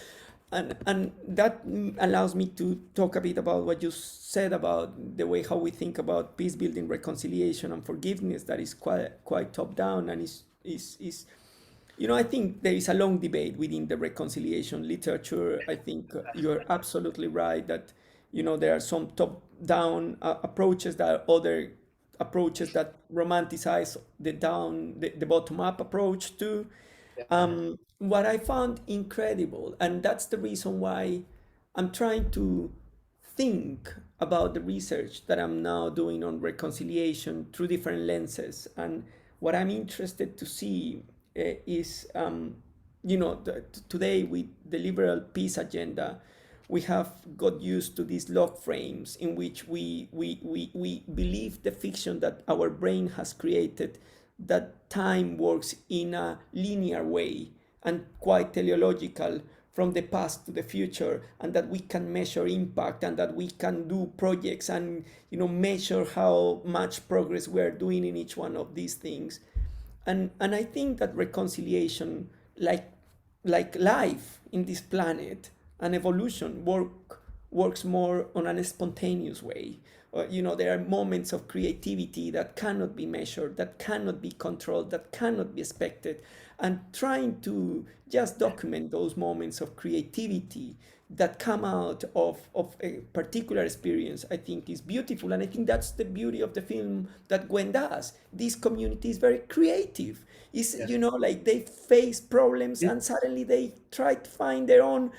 that allows me to talk a bit about what you said about the way how we think about peace building, reconciliation, and forgiveness, that is quite top down, and is I think there is a long debate within the reconciliation literature. I think you're absolutely right that there are some top down approaches, that are other approaches that romanticize the bottom up approach too. What I found incredible, and that's the reason why I'm trying to think about the research that I'm now doing on reconciliation through different lenses. And what I'm interested to see is, today with the liberal peace agenda, we have got used to these log frames in which we believe the fiction that our brain has created, that time works in a linear way and quite teleological from the past to the future, and that we can measure impact, and that we can do projects and measure how much progress we're doing in each one of these things. And I think that reconciliation, like life in this planet and evolution, works more on a spontaneous way. There are moments of creativity that cannot be measured, that cannot be controlled, that cannot be expected. And trying to just document those moments of creativity that come out of a particular experience, I think is beautiful. And I think that's the beauty of the film that Gwen does. This community is very creative. It's, like they face problems and suddenly they try to find their own,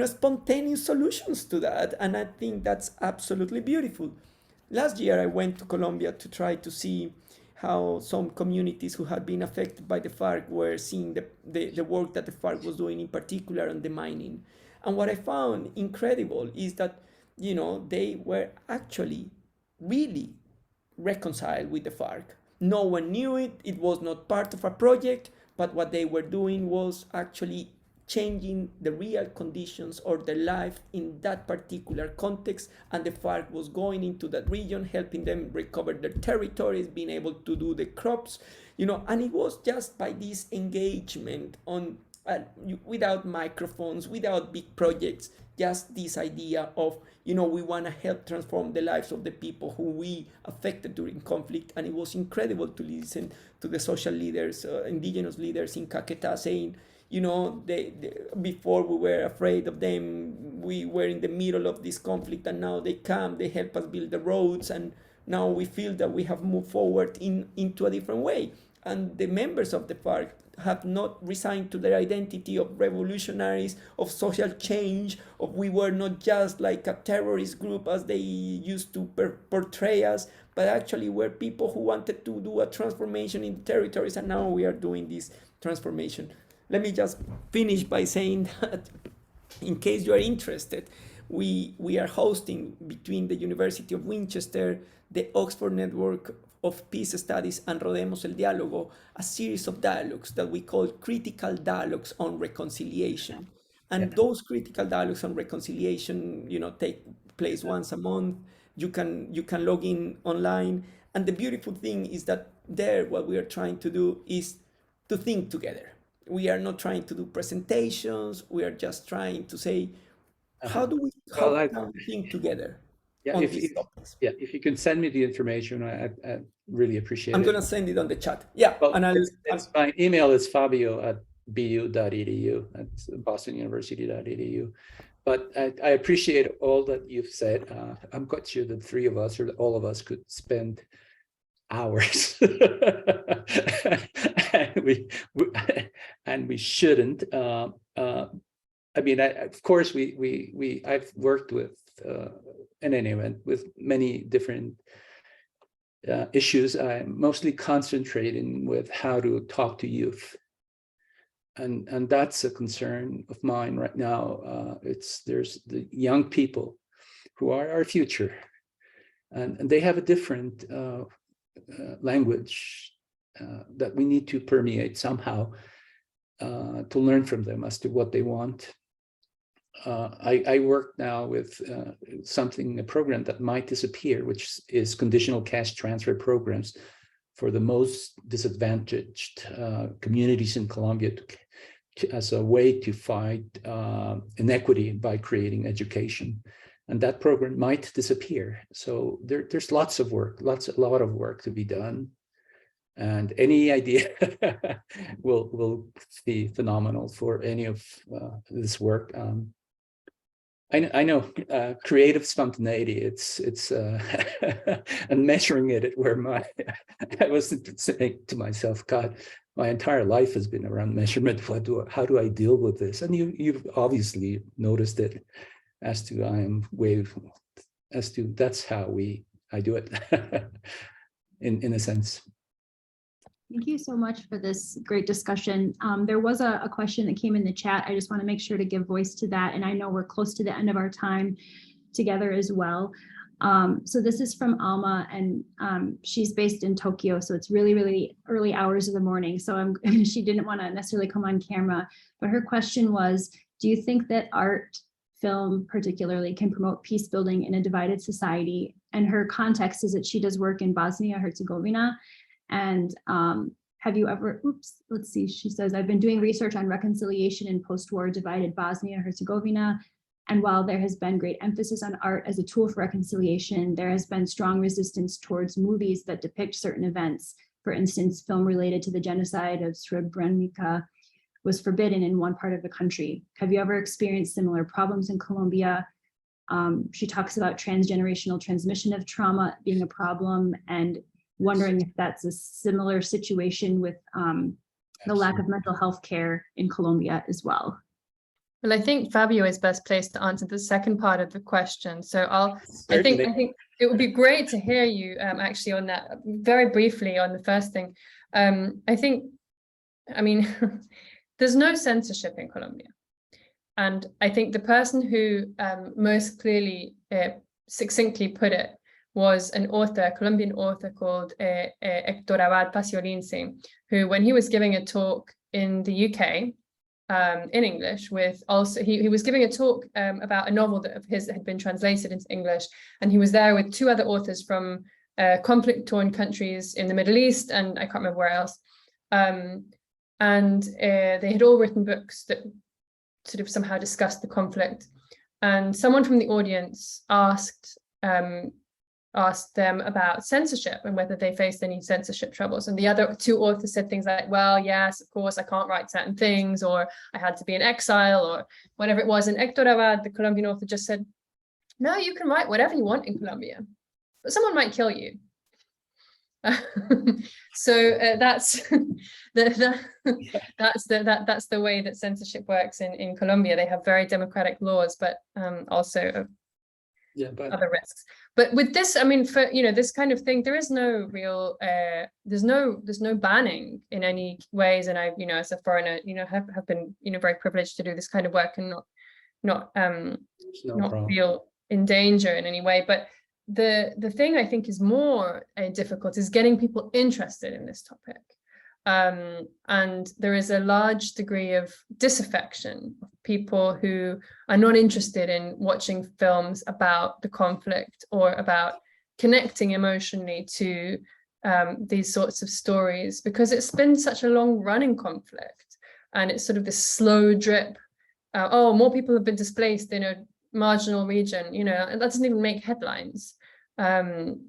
spontaneous solutions to that. And I think that's absolutely beautiful. Last year, I went to Colombia to try to see how some communities who had been affected by the FARC were seeing the work that the FARC was doing, in particular on the mining. And what I found incredible is that, they were actually really reconciled with the FARC. No one knew it. It was not part of a project, but what they were doing was actually changing the real conditions or their life in that particular context. And the FARC was going into that region, helping them recover their territories, being able to do the crops, and it was just by this engagement on without microphones, without big projects, just this idea of, we want to help transform the lives of the people who we affected during conflict. And it was incredible to listen to the social leaders, indigenous leaders in Caquetá saying, before we were afraid of them, we were in the middle of this conflict, and now they come, they help us build the roads, and now we feel that we have moved forward into a different way. And the members of the FARC have not resigned to their identity of revolutionaries, of social change, of we were not just like a terrorist group as they used to portray us, but actually we're people who wanted to do a transformation in the territories, and now we are doing this transformation. Let me just finish by saying that in case you are interested, we are hosting between the University of Winchester, the Oxford Network of Peace Studies, and Rodemos el Diálogo, a series of dialogues that we call critical dialogues on reconciliation. And those critical dialogues on reconciliation, take place once a month. You can log in online. And the beautiful thing is that there, what we are trying to do is to think together. We are not trying to do presentations. We are just trying to say, how can we think together?
If you can send me the information, I really appreciate it.
I'm going to send it on the chat. Yeah.
Well, my email is fabio@bu.edu. That's bostonuniversity.edu. But I appreciate all that you've said. I'm quite sure that three of us or all of us could spend hours and we shouldn't. I mean, of course, I've worked with in any event with many different issues. I'm mostly concentrating with how to talk to youth, and that's a concern of mine right now. There's the young people who are our future, and they have a different language that we need to permeate somehow to learn from them as to what they want. I work now with a program that might disappear, which is conditional cash transfer programs for the most disadvantaged communities in Colombia as a way to fight inequity by creating education. And that program might disappear. So there's lots of work, a lot of work to be done. And any idea will be phenomenal for any of this work. I know creative spontaneity. It's and measuring it where I was saying to myself, God, my entire life has been around measurement. How do I deal with this? And you've obviously noticed it that's how I do it in a sense.
Thank you so much for this great discussion. There was a question that came in the chat. I just want to make sure to give voice to that. And I know we're close to the end of our time together as well. So this is from Alma, and she's based in Tokyo. So it's really, really early hours of the morning. So she didn't want to necessarily come on camera, but her question was, Do you think that art, film particularly, can promote peace building in a divided society? And her context is that she does work in Bosnia-Herzegovina. And have you ever, let's see, she says, I've been doing research on reconciliation in post-war divided Bosnia-Herzegovina. And while there has been great emphasis on art as a tool for reconciliation, there has been strong resistance towards movies that depict certain events. For instance, film related to the genocide of Srebrenica was forbidden in one part of the country. Have you ever experienced similar problems in Colombia? She talks about transgenerational transmission of trauma being a problem, and wondering if that's a similar situation with the lack of mental health care in Colombia as well.
Well, I think Fabio is best placed to answer the second part of the question. So I think it would be great to hear you actually on that very briefly on the first thing. I mean, there's no censorship in Colombia. And I think the person who most clearly, succinctly put it was an author, a Colombian author called Héctor Abad Pasiolince, who, when he was giving a talk in the UK, in English, with also he was giving a talk about a novel that of his that had been translated into English, and he was there with two other authors from conflict-torn countries in the Middle East, and I can't remember where else, and they had all written books that sort of somehow discussed the conflict, and someone from the audience asked them about censorship and whether they faced any censorship troubles. And the other two authors said things like, well, yes, of course, I can't write certain things, or I had to be in exile, or whatever it was. And Héctor Abad, the Colombian author, just said, no, you can write whatever you want in Colombia, but someone might kill you. So that's that's the way that censorship works in Colombia. They have very democratic laws, but also other risks. But with this, I mean, for this kind of thing, there is no real there's no banning in any ways. And I, as a foreigner, have been very privileged to do this kind of work and not feel in danger in any way. But the thing I think is more difficult is getting people interested in this topic. And there is a large degree of disaffection of people who are not interested in watching films about the conflict or about connecting emotionally to these sorts of stories, because it's been such a long running conflict, and it's sort of this slow drip. Oh, more people have been displaced in a marginal region, and that doesn't even make headlines.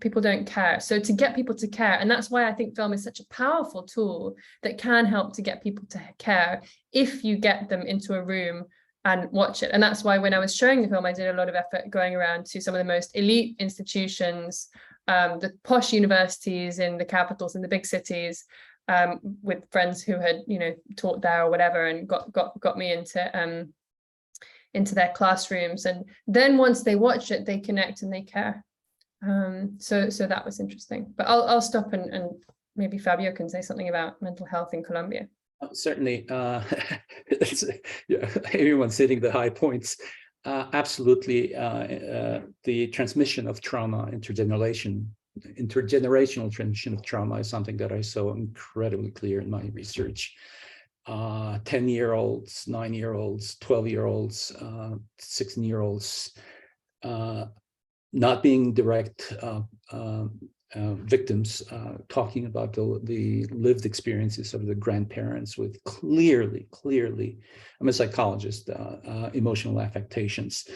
People don't care. So to get people to care, and that's why I think film is such a powerful tool that can help to get people to care if you get them into a room and watch it. And that's why when I was showing the film, I did a lot of effort going around to some of the most elite institutions, the posh universities in the capitals, in the big cities, with friends who had, taught there or whatever, and got me into their classrooms. And then once they watch it, they connect and they care. So that was interesting. But I'll stop and maybe Fabio can say something about mental health in Colombia.
Certainly, everyone's hitting the high points. Absolutely, the transmission of trauma, intergenerational transmission of trauma is something that I saw incredibly clear in my research. 10-year-olds, 9-year-olds, 12-year-olds, 16-year-olds, not being direct victims, talking about the lived experiences of the grandparents with clearly, I'm a psychologist, emotional affectations.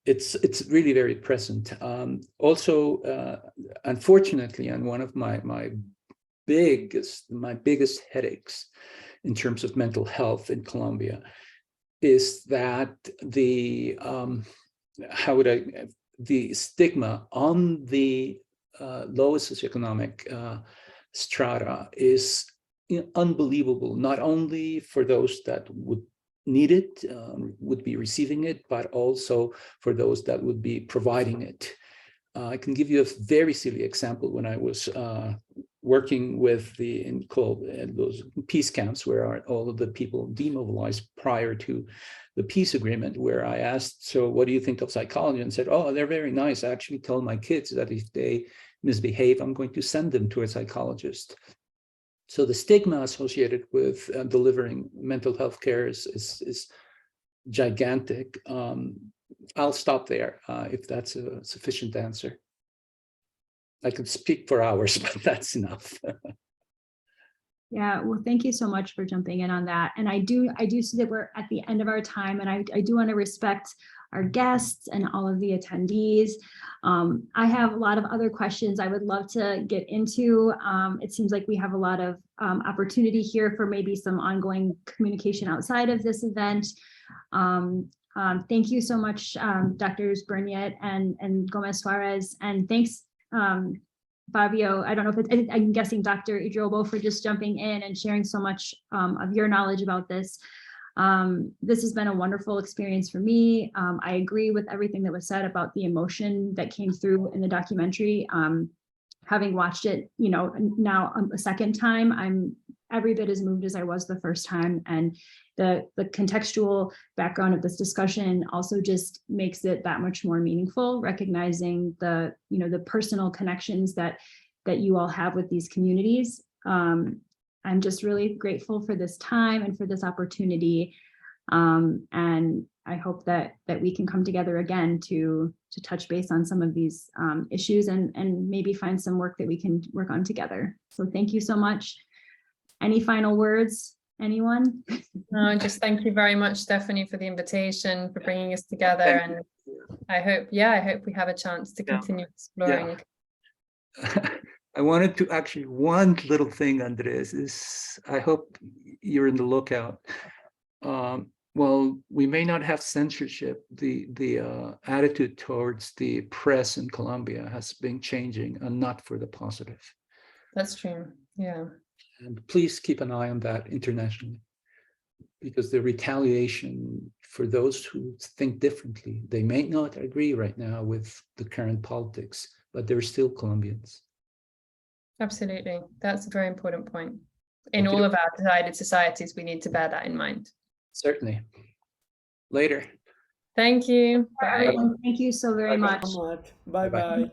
It's really very present. Also, unfortunately, and one of my biggest headaches in terms of mental health in Colombia is that the stigma on the lowest socioeconomic strata is unbelievable, not only for those that would need it, would be receiving it, but also for those that would be providing it. I can give you a very silly example. When I was working with those peace camps where all of the people demobilized prior to the peace agreement, where I asked, so what do you think of psychology? And said, oh, they're very nice. I actually tell my kids that if they misbehave, I'm going to send them to a psychologist. So the stigma associated with delivering mental health care is gigantic. I'll stop there if that's a sufficient answer. I could speak for hours, but that's enough.
Yeah, well, thank you so much for jumping in on that. And I do see that we're at the end of our time, and I do want to respect our guests and all of the attendees. I have a lot of other questions I would love to get into. It seems like we have a lot of opportunity here for maybe some ongoing communication outside of this event. Thank you so much, Drs. Burnyeat and Gomez-Suarez, and thanks, Fabio. I don't know if I'm guessing Dr. Idrobo, for just jumping in and sharing so much of your knowledge about this. This has been a wonderful experience for me. I agree with everything that was said about the emotion that came through in the documentary. Having watched it, now a second time, I'm every bit as moved as I was the first time. And the contextual background of this discussion also just makes it that much more meaningful, recognizing the personal connections that you all have with these communities. I'm just really grateful for this time and for this opportunity. And I hope that we can come together again to touch base on some of these issues and maybe find some work that we can work on together. So thank you so much. Any final words, anyone?
No, just thank you very much, Stephanie, for the invitation, for bringing us together. And I hope we have a chance to continue exploring.
Yeah. I wanted to actually, one little thing, Andres, is I hope you're in the lookout. Well, we may not have censorship. The attitude towards the press in Colombia has been changing, and not for the positive.
That's true. Yeah.
And please keep an eye on that internationally, because the retaliation for those who think differently, they may not agree right now with the current politics, but they're still Colombians.
Absolutely. That's a very important point. In all of our divided societies, we need to bear that in mind.
Certainly. Later.
Thank you. Bye.
Thank you so very much.
Bye-bye.